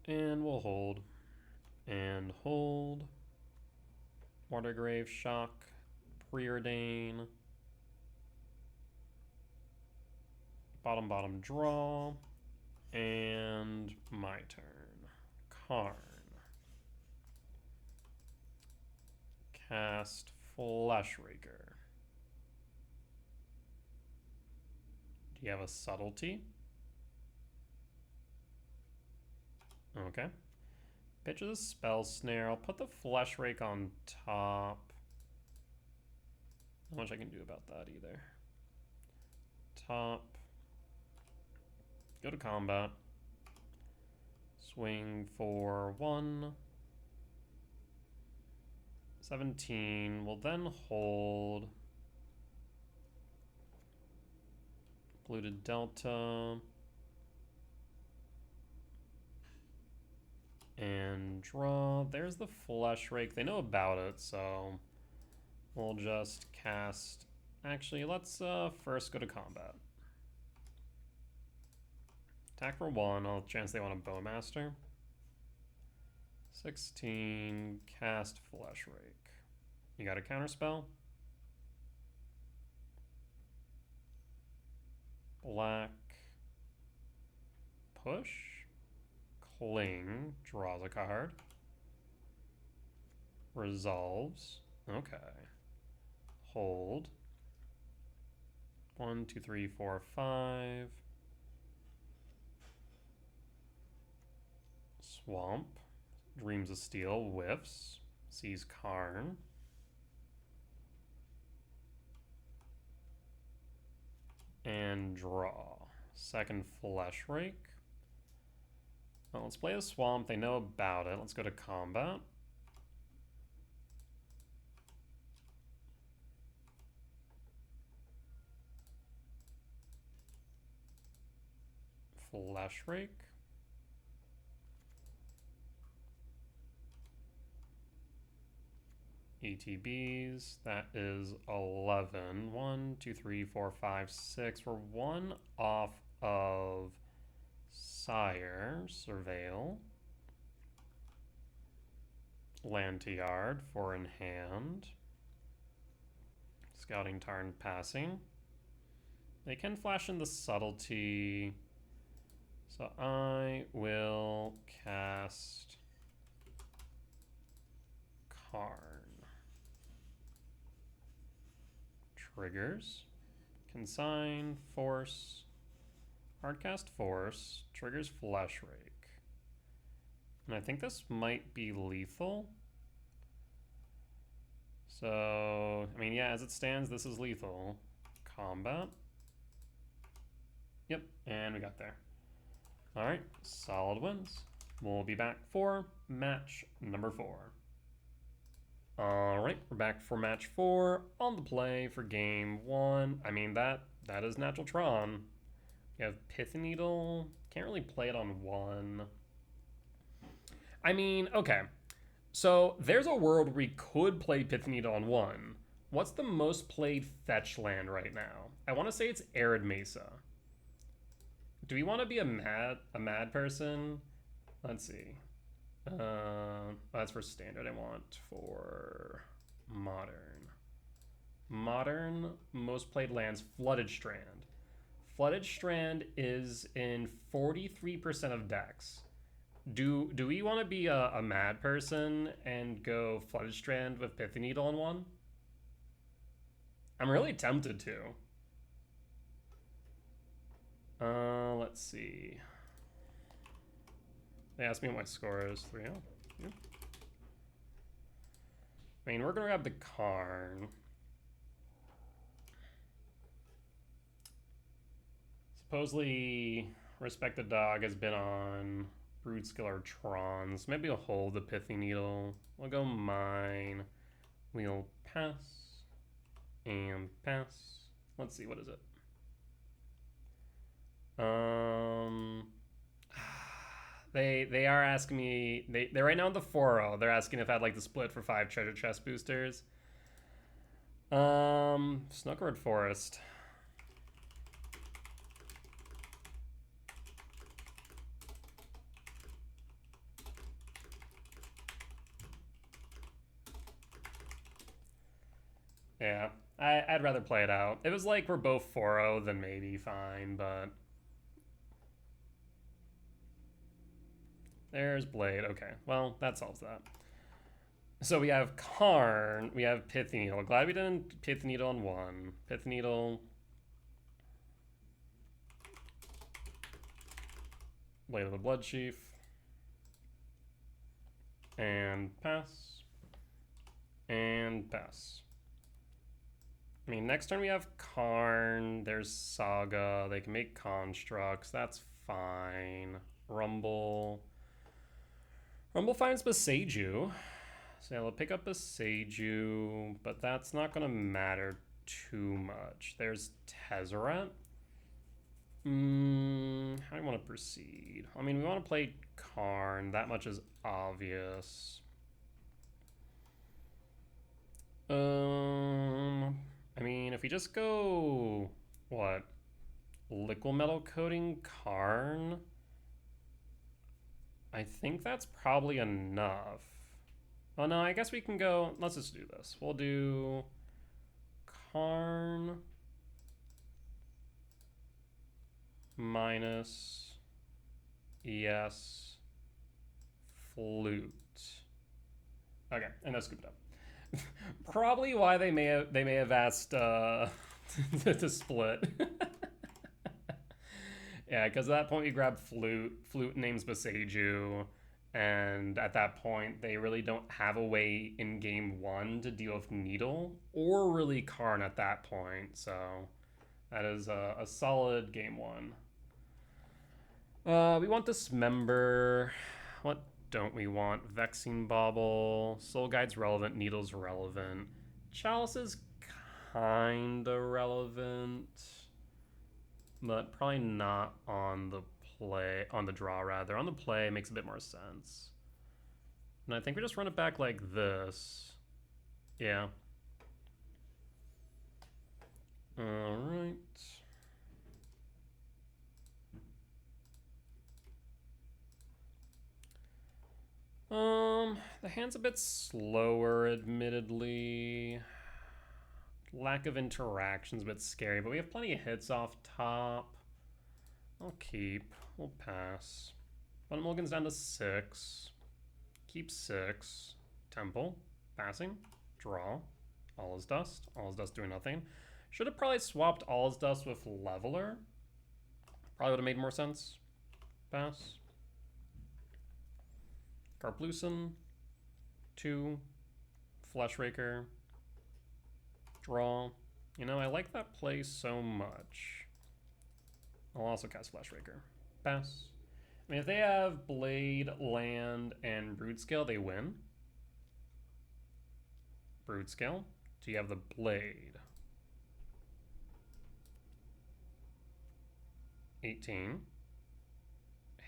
And we'll hold. And hold. Watergrave Shock, Preordain. Bottom draw. And my turn. Karn. Cast Fleshraker. Do you have a subtlety? Okay. Pitches a Spell Snare. I'll put the Fleshrake on top. Not much I can do about that either. Top. Go to combat. Swing for 1. 17. We'll then hold. Polluted Delta. And draw. There's the Fleshrake. They know about it, so we'll just cast. Actually, let's first go to combat. Attack for 1. I'll chance they want a Bowmaster. 16. Cast Fleshrake. You got a counterspell? Black. Push. Cling. Draws a card. Resolves. Okay. Hold. 1, 2, 3, 4, 5. Swamp. Dreams of Steel. Whiffs. Sees Karn. And draw. Second Fleshrake. Well, let's play a swamp. They know about it. Let's go to combat. Flash Rake. ETBs. That is 11. 1, 2, 3, 4, 5, 6. We're one off of Sire. Surveil. Land to yard. 4 in hand. Scouting Tarn passing. They can flash in the subtlety. So I will cast Karn. Triggers. Consign, force. Hardcast force. Triggers Flesh Rake. And I think this might be lethal. So, I mean, yeah, as it stands, this is lethal. Combat. Yep, and we got there. All right, solid wins. We'll be back for match number 4. All right, we're back for match 4 on the play for game 1. I mean, that is natural Tron. You have Pith Needle. Can't really play it on 1. I mean, okay. So there's a world where we could play Pith Needle on 1. What's the most played fetch land right now? I want to say it's Arid Mesa. Do we want to be a mad person? Let's see. That's for standard. I want for modern. Modern, most played lands, Flooded Strand. Flooded Strand is in 43% of decks. Do we want to be a mad person and go Flooded Strand with Pithy Needle on 1? I'm really tempted to. Let's see. They asked me what my score is. 3-0. Yep. I mean, we're gonna grab the Karn. Supposedly, Respected Dog has been on Broodscale or Tron, so maybe we'll hold the Pithy Needle. We'll go mine. We'll pass. And pass. Let's see, what is it? They are asking me, they're right now in the 4-0. They're asking if I'd like to split for 5 treasure chest boosters. Snookered Forest. Yeah, I'd rather play it out. It was like we're both 4-0, then maybe fine, but... There's Blade. Okay, well, that solves that. So we have Karn, we have Pithy Needle. Glad we didn't Pithy Needle on 1. Pithy Needle. Blade of the Blood Chief. And pass. And pass. I mean, next turn we have Karn. There's Saga. They can make constructs. That's fine. Rumble. Rumble finds Beseiju. So yeah, we'll pick up Beseiju, but that's not going to matter too much. There's Tezzeret. How do you want to proceed? I mean, we want to play Karn. That much is obvious. I mean, if we just go, what? Liquid Metal Coating Karn? I think that's probably enough. Oh no, I guess we can go, let's just do this. We'll do Karn minus ES Flute. Okay, and that's scooped up. Probably why they may have asked to split. Yeah, because at that point you grab Flute. Flute names Beseiju, and at that point they really don't have a way in game 1 to deal with Needle or really Karn at that point. So that is a solid game 1. We want Dismember. What don't we want? Vexing Bauble. Soul Guide's relevant. Needle's relevant. Chalice is kinda relevant, but probably not on the play. On the draw, rather. On the play makes a bit more sense. And I think we just run it back like this. Yeah. Alright. The hand's a bit slower, admittedly. Lack of interaction's a bit scary, but we have plenty of hits off top. I'll keep. We'll pass. One mulligan's down to 6. Keep 6. Temple. Passing. Draw. All is dust. All is dust doing nothing. Should have probably swapped all is dust with leveler. Probably would have made more sense. Pass. Carplucin. 2. Fleshraker. Draw. You know, I like that play so much. I'll also cast Fleshraker. Pass. I mean, if they have Blade, Land, and Broodscale, they win. Broodscale. So you have the Blade. 18.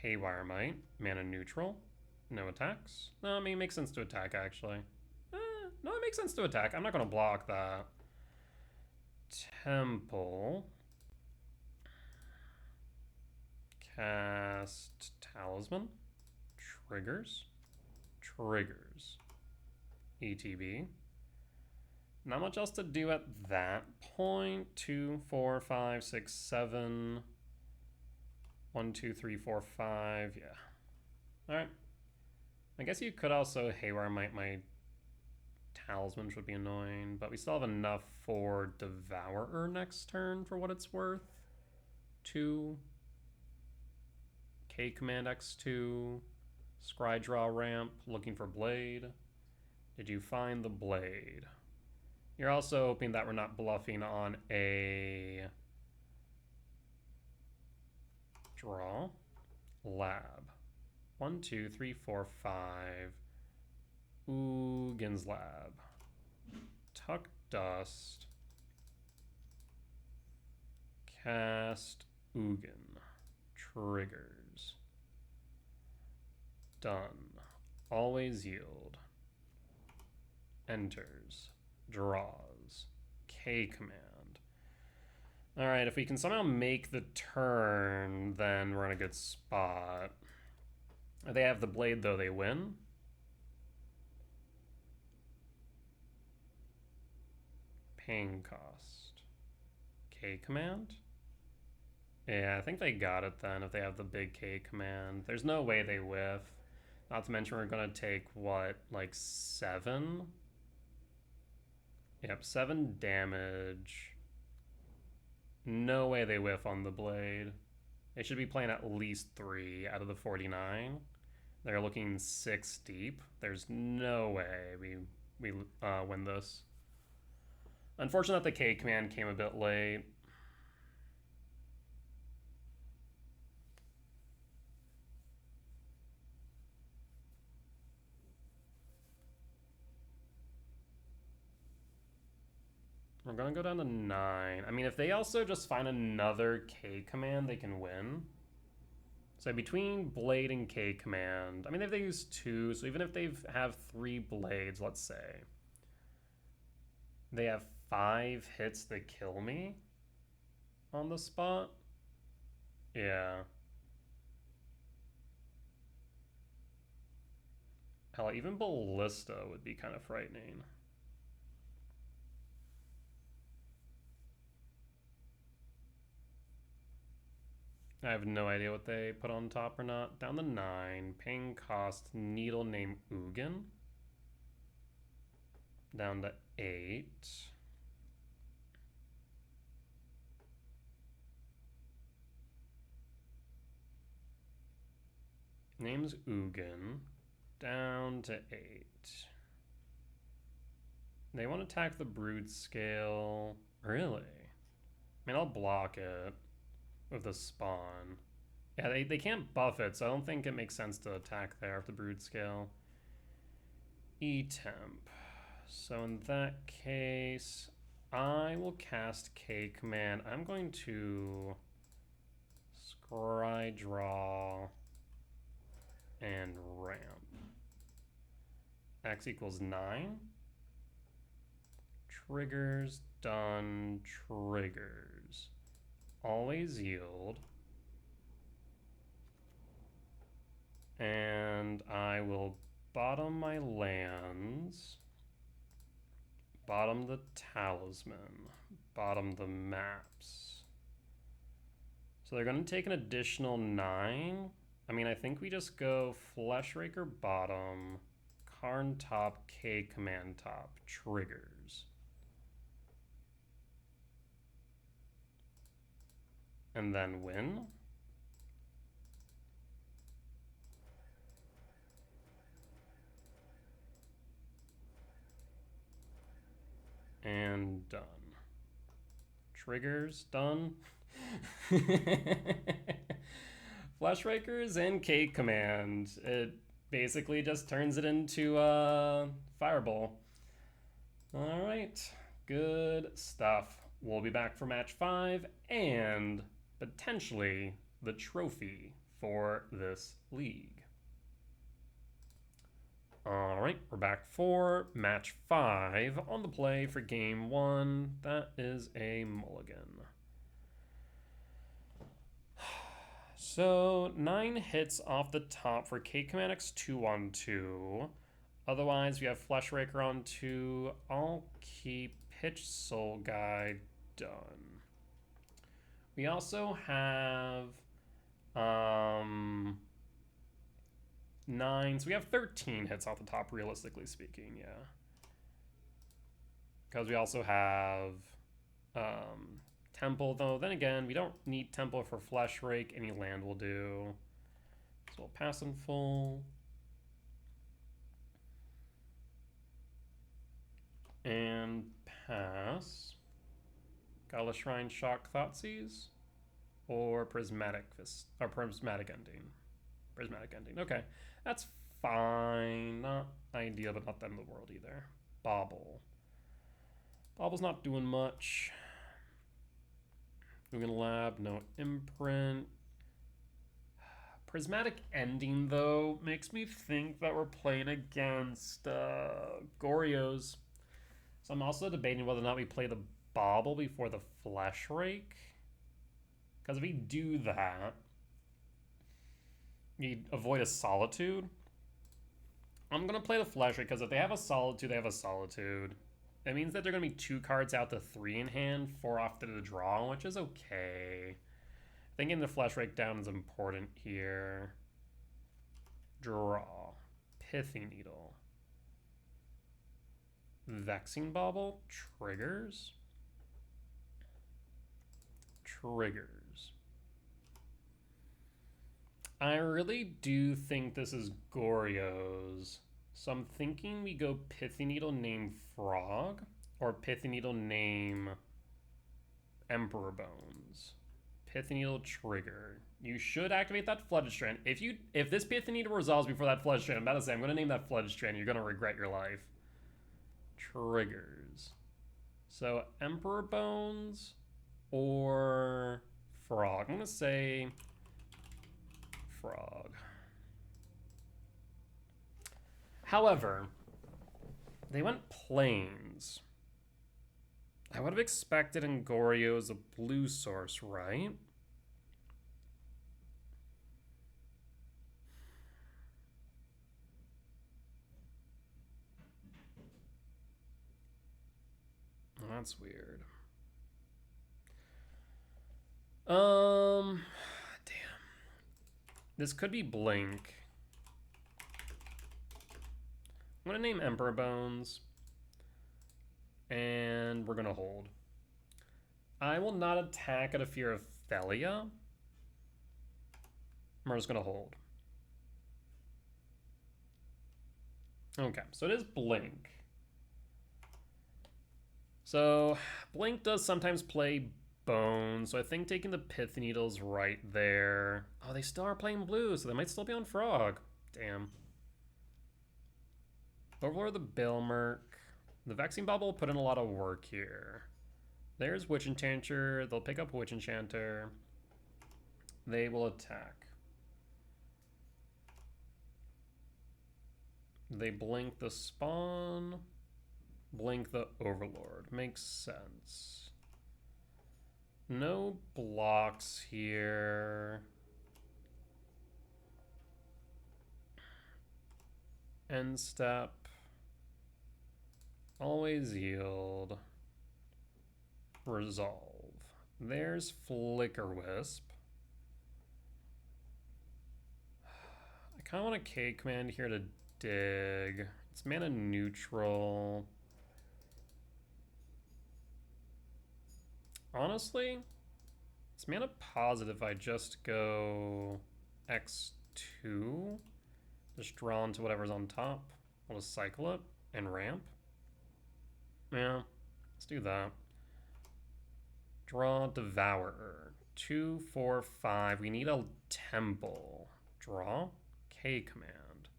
Haywire Might. Mana neutral. No attacks. No, I mean, it makes sense to attack, actually. No, it makes sense to attack. I'm not going to block that. Temple. Cast Talisman. Triggers. Triggers. ETB. Not much else to do at that point. 2, 4, 5, 6, 7. 1, 2, 3, 4, 5. Yeah. Alright. I guess you could also Haywire Might my Talisman, which would be annoying, but we still have enough for Devourer next turn for what it's worth. 2. K Command X2. Scry Draw Ramp, looking for Blade. Did you find the Blade? You're also hoping that we're not bluffing on a draw. Lab. 1, 2, 3, 4, 5. Uggin's Lab. Tuck Dust. Cast Ugin. Triggers. Done. Always yield. Enters. Draws. K command. Alright, if we can somehow make the turn, then we're in a good spot. If they have the Blade, though, they win. Paying cost. K command? Yeah, I think they got it then if they have the big K command. There's no way they whiff. Not to mention we're going to take, what, like 7? Yep, 7 damage. No way they whiff on the Blade. They should be playing at least 3 out of the 49. They're looking 6 deep. There's no way we win this. Unfortunate that the K command came a bit late. We're gonna go down to 9. I mean, if they also just find another K command, they can win. So between Blade and K command, I mean, if they use 2, so even if they have 3 Blades, let's say, they have 5 hits that kill me on the spot. Yeah. Hell, even Ballista would be kind of frightening. I have no idea what they put on top or not. Down to 9. Paying cost. Needle name Ugin. Down to 8. Name's Ugin. Down to 8. They want to attack the Broodscale. Really? I mean, I'll block it with the spawn. Yeah, they can't buff it, so I don't think it makes sense to attack there with the Broodscale. E-Temp. So in that case, I will cast K command. I'm going to scry draw and ramp. X equals 9. Triggers, done, triggers. Always yield. And I will bottom my lands, bottom the talisman, bottom the maps. So they're going to take an additional 9. I mean, I think we just go Fleshraker bottom, Karn top, K command top, triggers. And then win. And done. Triggers, done. Fleshrakers and K command. It basically just turns it into a fireball. All right, good stuff. We'll be back for match 5 and potentially the trophy for this league. All right, we're back for match 5 on the play for game 1. That is a mulligan. So 9 hits off the top for K Command X 2 on 2. Otherwise, we have Fleshraker on 2. I'll keep Pitch Soul Guide done. We also have 9, so we have 13 hits off the top, realistically speaking, yeah. Because we also have Temple, though. Then again, we don't need Temple for Fleshrake. Any land will do. So we'll pass in full. And pass. Gala Shrine, Shock, Thoughtseize, or Prismatic Fist, or Prismatic Ending. Prismatic Ending. Okay, that's fine. Not ideal, but not the end of the world either. Bobble. Bobble's not doing much. Moving Lab, no imprint. Prismatic Ending, though, makes me think that we're playing against Goryo's. So I'm also debating whether or not we play the Bobble before the Fleshrake. Because if we do that, we avoid a Solitude. I'm going to play the Fleshrake because if they have a Solitude, they have a Solitude. It means that they're going to be 2 cards out to 3 in hand, 4 off to the draw, which is okay. Thinking the Fleshrake down is important here. Draw. Pithy Needle. Vexing Bauble. Triggers. Triggers. I really do think this is Goryo's. So I'm thinking we go Pithy Needle name Frog or Pithy Needle name Emperor Bones. Pithy Needle trigger. You should activate that Flooded Strand. If this Pithy Needle resolves before that Flooded Strand, I'm about to say I'm going to name that Flooded Strand. You're going to regret your life. Triggers. So Emperor Bones or Frog. I'm going to say Frog. However, they went Plains. I would have expected Engorio's a blue source, right? That's weird. Damn. This could be Blink. I'm gonna name Emperor Bones. And we're gonna hold. I will not attack out of fear of Thelia. We're just gonna hold. Okay, so it is Blink. So Blink does sometimes play bone, so I think taking the Pith Needle's right there. Oh, they still are playing blue, so they might still be on Frog. Damn. Overlord the Bilmerk. The Vaccine Bubble will put in a lot of work here. There's Witch Enchanter. They'll pick up Witch Enchanter. They will attack. They blink the Spawn. Blink the Overlord. Makes sense. No blocks here. End step. Always yield. Resolve. There's Flicker Wisp. I kind of want a K command here to dig. It's mana neutral. Honestly, it's mana positive if I just go X2. Just draw into whatever's on top. I'll just cycle it and ramp. Yeah, let's do that. Draw Devourer. 2, 4, 5. We need a temple. Draw. K command.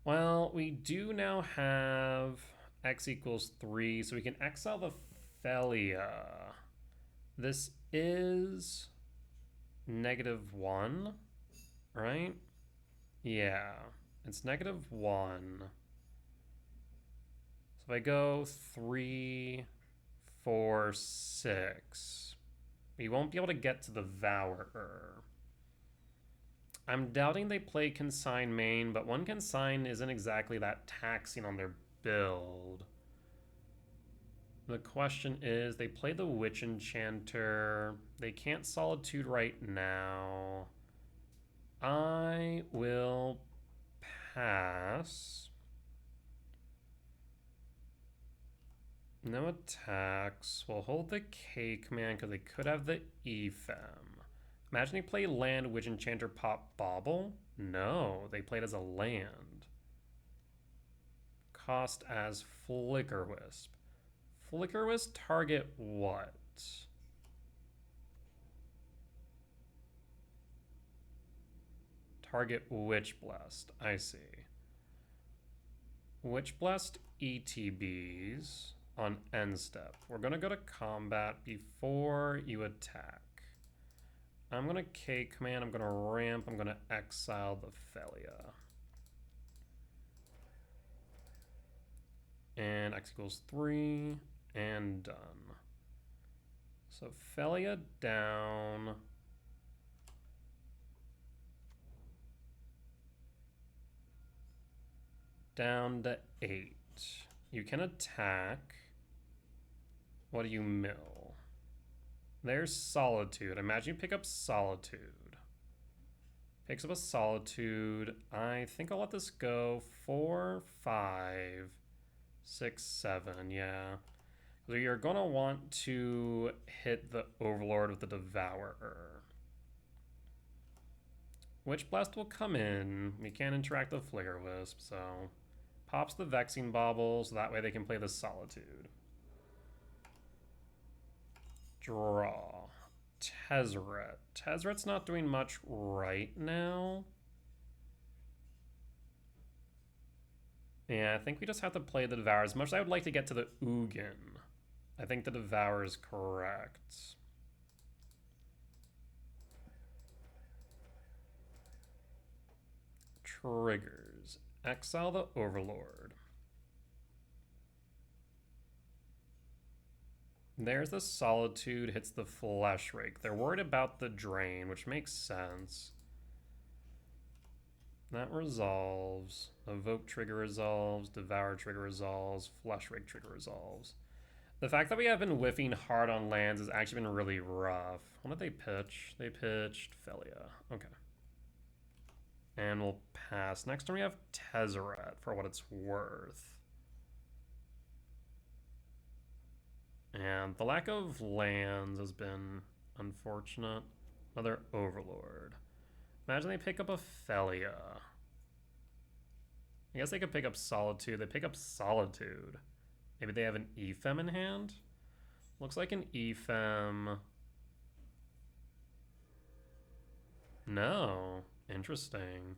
Well, we do now have X equals 3, so we can exile the Felia. This is -1, right? Yeah, it's -1. So if I go 3, 4, 6, we won't be able to get to the Devourer. I'm doubting they play Consign main, but one Consign isn't exactly that taxing on their build. The question is, they play the Witch Enchanter. They can't Solitude right now. I will pass. No attacks. We'll hold the K command because they could have the Ephem. Imagine they play land, Witch Enchanter, pop, bobble. No, they played as a land. Cost as Flicker Wisp. Flicker Wisp target what? Target Witch Blast. I see. Witch Blast ETBs on end step. We're gonna go to combat before you attack. I'm gonna K command, I'm gonna ramp, I'm gonna exile the Felia. And X equals 3, and done. So Felia down. Down to 8. You can attack. What do you mill? There's Solitude. Imagine you pick up Solitude. Picks up a Solitude. I think I'll let this go. 4, 5, 6, 7. Yeah. So you're going to want to hit the Overlord with the Devourer. Witch Blast will come in. We can't interact with Flicker Wisp, so pops the Vexing Bauble, so that way they can play the Solitude. Draw. Tezzeret. Tezzeret's not doing much right now. Yeah, I think we just have to play the Devour. As much as I would like to get to the Ugin, I think the Devour is correct. Triggers. Exile the Overlord. There's the Solitude, hits the Flesh Rake. They're worried about the Drain, which makes sense. That resolves. Evoke trigger resolves. Devour trigger resolves. Flesh Rake trigger resolves. The fact that we have been whiffing hard on lands has actually been really rough. What did they pitch? They pitched Felia. Okay. And we'll pass. Next turn we have Tezzeret for what it's worth. And the lack of lands has been unfortunate. Another Overlord. Imagine they pick up a Felia. I guess they could pick up Solitude. They pick up Solitude. Maybe they have an Ephem in hand? Looks like an EFEM. No. Interesting.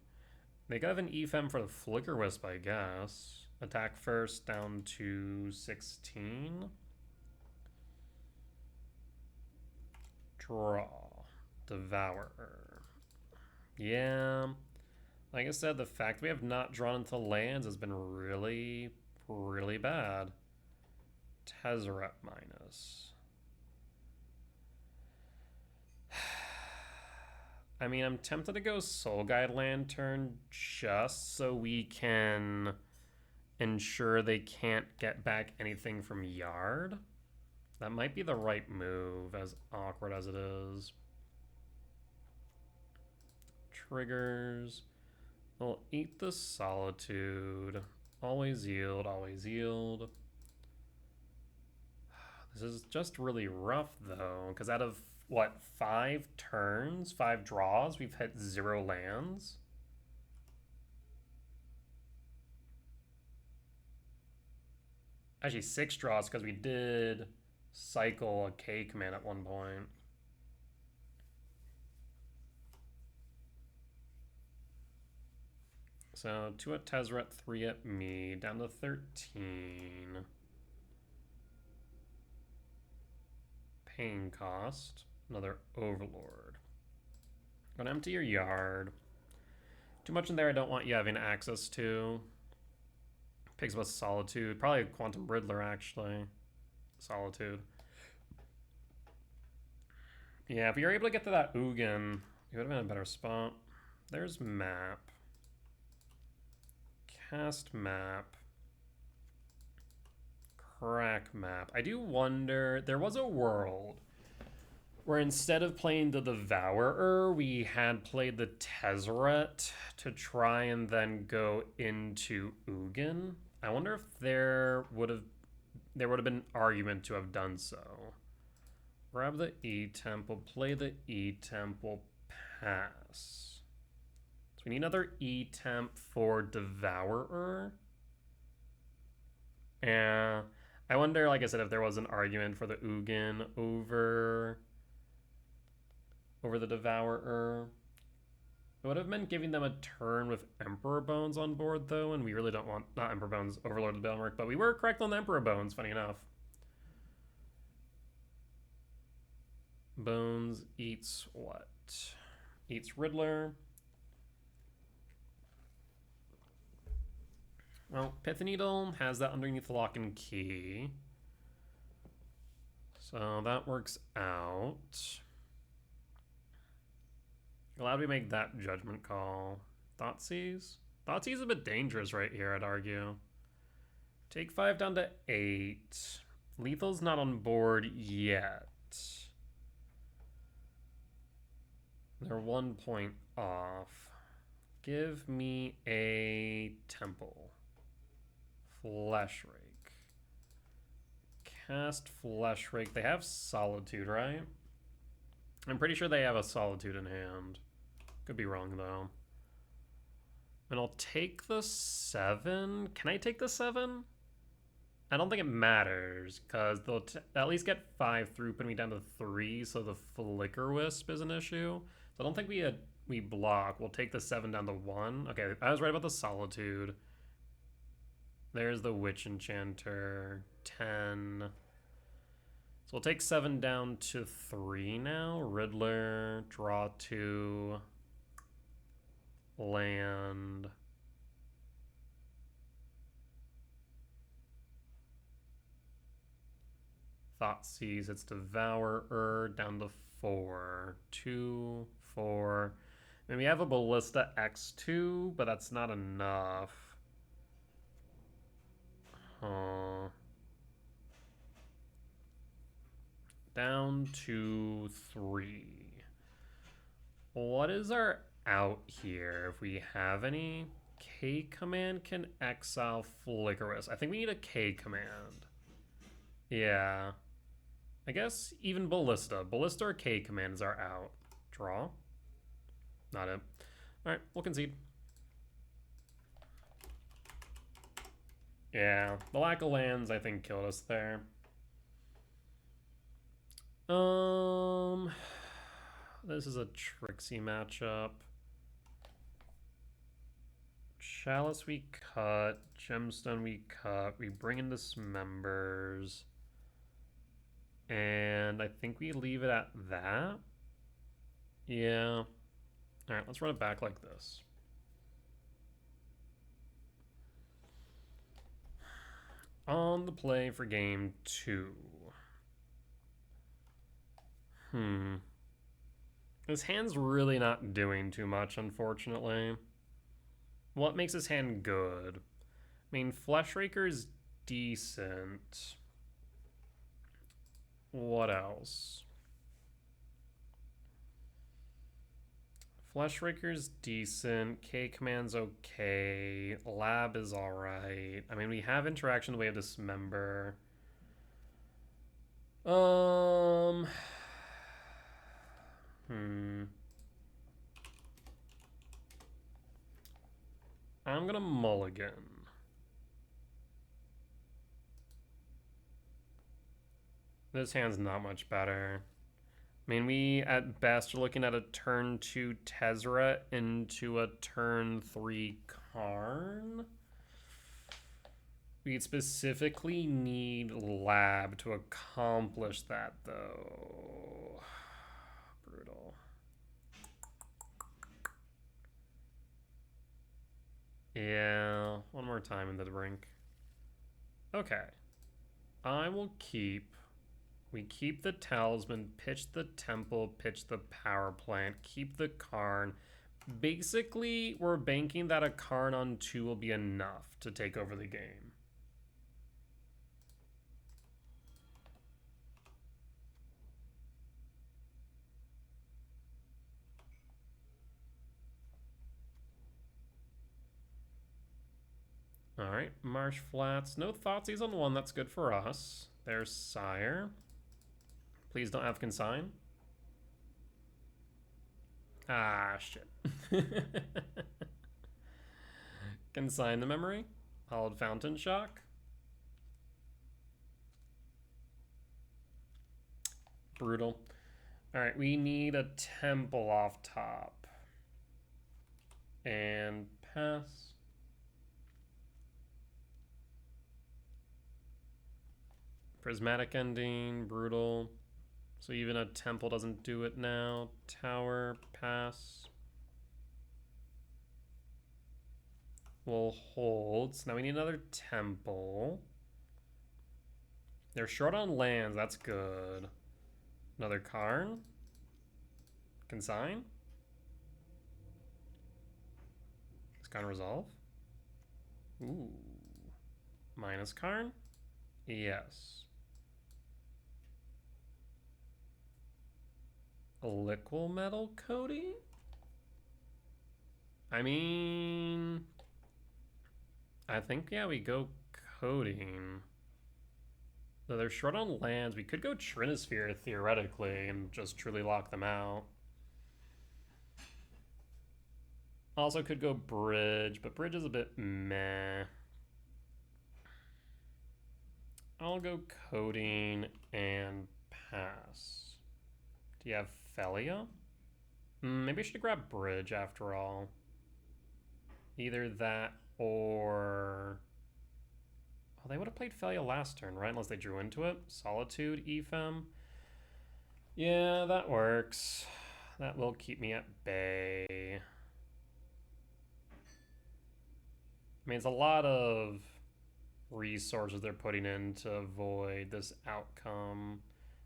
They could have an EFEM for the Flicker Wisp, I guess. Attack first down to 16. Draw. Devourer. Yeah. Like I said, the fact we have not drawn into lands has been really, really bad. Tezzeret minus. I mean, I'm tempted to go Soul Guide Lantern just so we can ensure they can't get back anything from Yard. That might be the right move, as awkward as it is. Triggers. We'll eat the Solitude. Always yield, always yield. This is just really rough, though, because out of, what, 5 turns, 5 draws, we've hit 0 lands? Actually, 6 draws, because we did cycle a K command at one point. So 2 at Tezzeret, 3 at me, down to 13. Pain cost, another Overlord. Gonna empty your Yard. Too much in there I don't want you having access to. Pigs with Solitude, probably a Quantum Riddler actually. Solitude. Yeah, if we were able to get to that Ugin, it would have been a better spot. There's map. Cast map. Crack map. I do wonder, there was a world where instead of playing the Devourer, we had played the Tezzeret to try and then go into Ugin. I wonder if there would have been an argument to have done so. Grab the E-Temple, play the E-Temple, pass. So we need another E-Temp for Devourer. Yeah. I wonder, like I said, if there was an argument for the Ugin over the Devourer. It would have meant giving them a turn with Emperor Bones on board, though, and we really don't want, not Emperor Bones, Overlord of the Belmurk, but we were correct on the Emperor Bones, funny enough. Bones eats what? Eats Riddler. Well, Pith Needle has that underneath the lock and key. So that works out. Glad we make that judgment call. Thoughtseize? Thoughtseize is a bit dangerous right here, I'd argue. Take 5 down to 8. Lethal's not on board yet. They're 1 point off. Give me a Temple. Flesh Rake. Cast Flesh Rake. They have Solitude, right? I'm pretty sure they have a Solitude in hand. Could be wrong, though. And I'll take the 7. Can I take the 7? I don't think it matters, because they'll at least get 5 through, putting me down to 3, so the Flicker Wisp is an issue. So I don't think we block. We'll take the 7 down to 1. Okay, I was right about the Solitude. There's the Witch Enchanter. 10. So we'll take 7 down to 3 now. Riddler, draw 2. Land. Thoughtseize, it's Devourer, down to 4. 2, 4. I mean, we have a Ballista X2, but that's not enough. Down to 3. What is our out here? If we have any, K command can exile Flickerous. I think we need a K command. Yeah. I guess even Ballista. Ballista or K command is our out. Draw. Not it. Alright, we'll concede. Yeah, the lack of lands, I think, killed us there. This is a tricksy matchup. Chalice we cut, Gemstone we cut, we bring in Dismembers, and I think we leave it at that. Yeah. Alright, let's run it back like this. On the play for game 2. This hand's really not doing too much, unfortunately. What makes this hand good? I mean, Fleshraker's decent. What else? Fleshraker's decent. K-Command's okay. Lab is alright. I mean, we have interaction the way of Dismember. I'm gonna mulligan. This hand's not much better. I mean, we at best are looking at a turn 2 Tezzeret into a turn 3 Karn. We'd specifically need Lab to accomplish that, though. Brutal. Yeah, one more time into the rink. Okay. I will keep... We keep the Talisman, pitch the Temple, pitch the Power Plant, keep the Karn. Basically, we're banking that a Karn on 2 will be enough to take over the game. Alright, Marsh Flats. No Thoughtseize on 1, that's good for us. There's Sire. Please don't have Consign. Ah, shit. Consign the memory. Hollowed Fountain Shock. Brutal. Alright, we need a Temple off top. And pass. Prismatic Ending, brutal. So even a Temple doesn't do it now. Tower, pass. We'll hold. So now we need another Temple. They're short on lands, that's good. Another Karn. Consign. It's gonna resolve. Ooh. Minus Karn? Yes. A liquid metal coating? I mean... I think, yeah, we go coating. Though they're short on lands, we could go Trinisphere, theoretically, and just truly lock them out. Also could go Bridge, but Bridge is a bit meh. I'll go coating and pass. Do you have Felia? Maybe I should grab Bridge after all. Either that or... Oh, they would have played Felia last turn, right? Unless they drew into it. Solitude, Ephem. Yeah, that works. That will keep me at bay. I mean, it's a lot of resources they're putting in to avoid this outcome.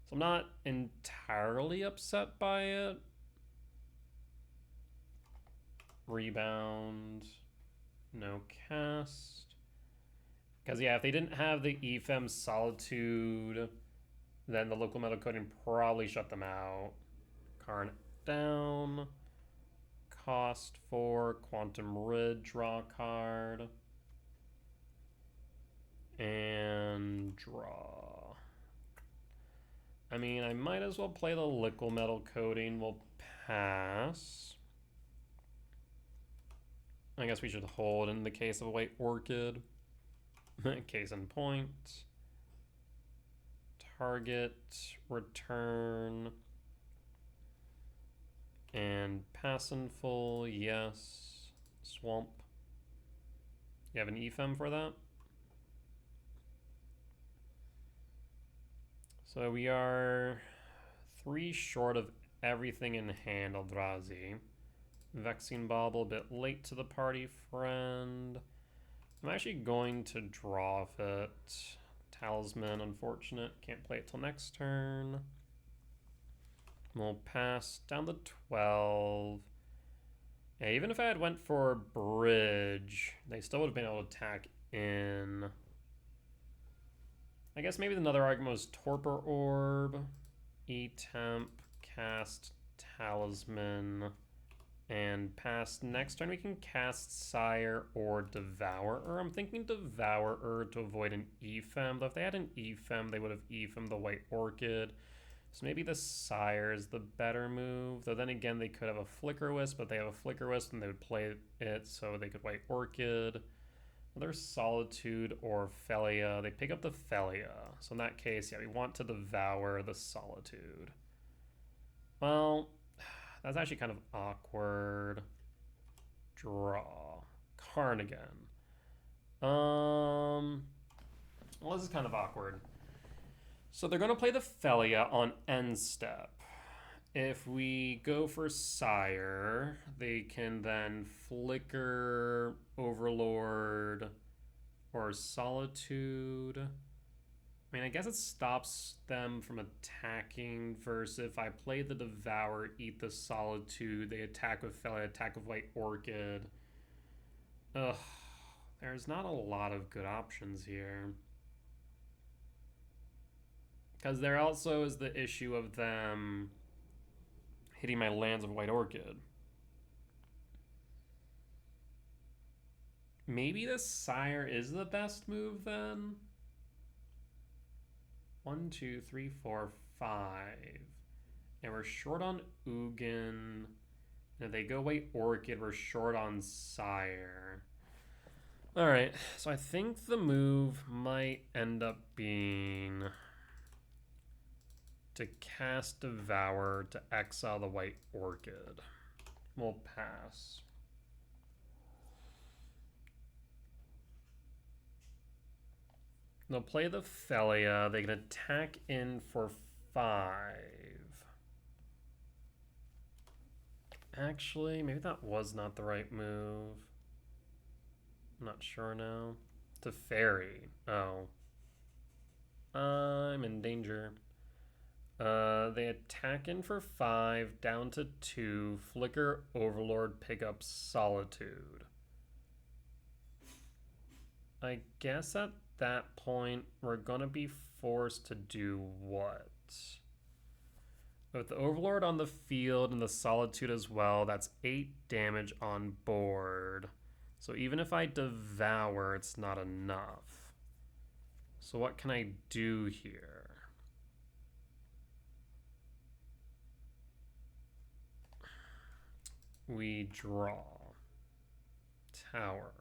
So I'm not entirely upset by it. Rebound. No cast. Because, yeah, if they didn't have the Ephem Solitude, then the local metal coating probably shut them out. Karn down. Cost 4. Quantum Rid. Draw card. And draw. I mean, I might as well play the liquid metal coating. We'll pass. I guess we should hold in the case of a white orchid. Case in point. target, return, and pass in full, yes. Swamp. You have an EFM for that? So we are 3 short of everything in hand, Eldrazi. Vexing Bauble, a bit late to the party, friend. I'm actually going to draw with it. Talisman, unfortunate. Can't play it till next turn. We'll pass down to 12. Yeah, even if I had went for Bridge, they still would have been able to attack in. I guess maybe another argument was Torpor Orb, E-Temp, cast Talisman, and pass. Next turn we can cast Sire or Devourer. I'm thinking Devourer to avoid an E-Fem, though if they had an E-Fem, they would have E-Fem the White Orchid. So maybe the Sire is the better move, though then again they could have a Flicker Wisp, but they have a Flicker Wisp and they would play it so they could White Orchid. Another Solitude or Felia. They pick up the Felia. So in that case, yeah, we want to devour the Solitude. Well, that's actually kind of awkward. Draw. Carnigan. Well, this is kind of awkward. So they're going to play the Felia on end step. If we go for Sire, they can then Flicker, Overlord, or Solitude. I mean, I guess it stops them from attacking versus if I play the Devour, eat the Solitude, they attack with Felia, attack with White Orchid. Ugh, there's not a lot of good options here. Because there also is the issue of them hitting my lands of White Orchid. Maybe the Sire is the best move then? 1, 2, 3, 4, 5. And we're short on Ugin. And if they go White Orchid, we're short on Sire. Alright, so I think the move might end up being to cast Devour to exile the White Orchid. We'll pass. They'll play the Felia. They can attack in for 5. Actually, maybe that was not the right move. I'm not sure now. To Fairy. Oh. I'm in danger. They attack in for 5, down to 2, Flicker, Overlord, pick up Solitude. I guess at that point, we're gonna be forced to do what? With the Overlord on the field and the Solitude as well, that's 8 damage on board. So even if I Devour, it's not enough. So what can I do here? We draw. Tower.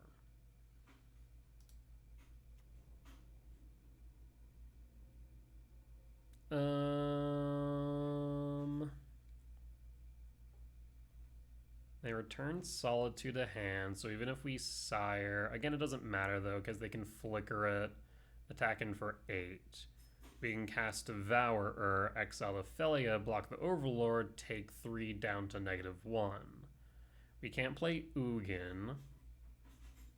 They return Solitude to hand, so even if we Sire... Again, it doesn't matter, though, because they can Flicker it, attacking for 8. We can cast Devourer, exile the Felia, block the Overlord, take 3 down to -1. We can't play Ugin,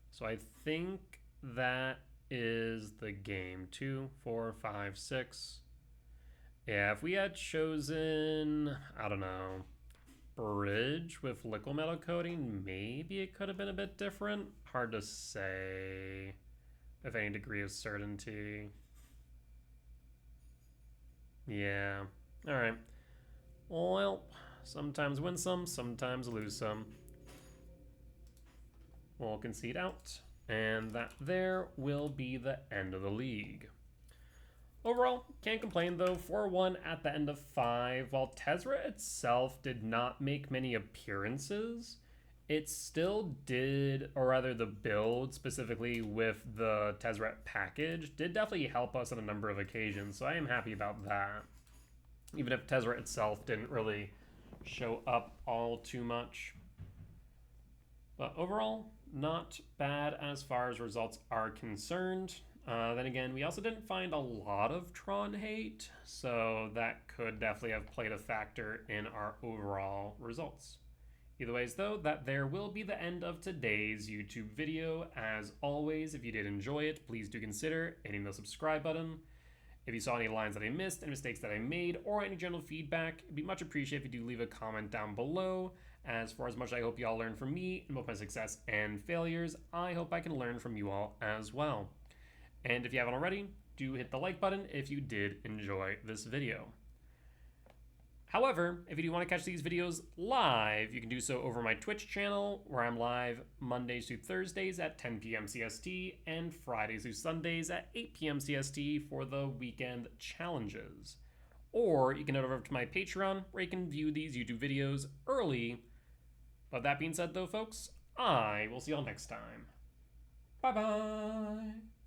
so I think that is the game. 2, 4, 5, 6. Yeah, if we had chosen, I don't know, Bridge with Liquid Metal Coating, maybe it could have been a bit different. Hard to say with any degree of certainty. Yeah. Alright. Well, sometimes win some, sometimes lose some. We'll concede out. And that there will be the end of the league. Overall, can't complain though. 4-1 at the end of 5. While Tezzera itself did not make many appearances, it still did, or rather the build specifically with the Tezzeret package did definitely help us on a number of occasions, so I am happy about that. Even if Tezzeret itself didn't really show up all too much. But overall, not bad as far as results are concerned. Then again, we also didn't find a lot of Tron hate, so that could definitely have played a factor in our overall results. Either ways though, that there will be the end of today's YouTube video. As always, if you did enjoy it, please do consider hitting the subscribe button. If you saw any lines that I missed, any mistakes that I made, or any general feedback, it'd be much appreciated if you do leave a comment down below. As far as much I hope you all learn from me in both my success and failures, I hope I can learn from you all as well. And if you haven't already, do hit the like button if you did enjoy this video. However, if you do want to catch these videos live, you can do so over my Twitch channel, where I'm live Mondays through Thursdays at 10 p.m. CST and Fridays through Sundays at 8 p.m. CST for the weekend challenges. Or you can head over to my Patreon, where you can view these YouTube videos early. But that being said though, folks, I will see y'all next time. Bye-bye!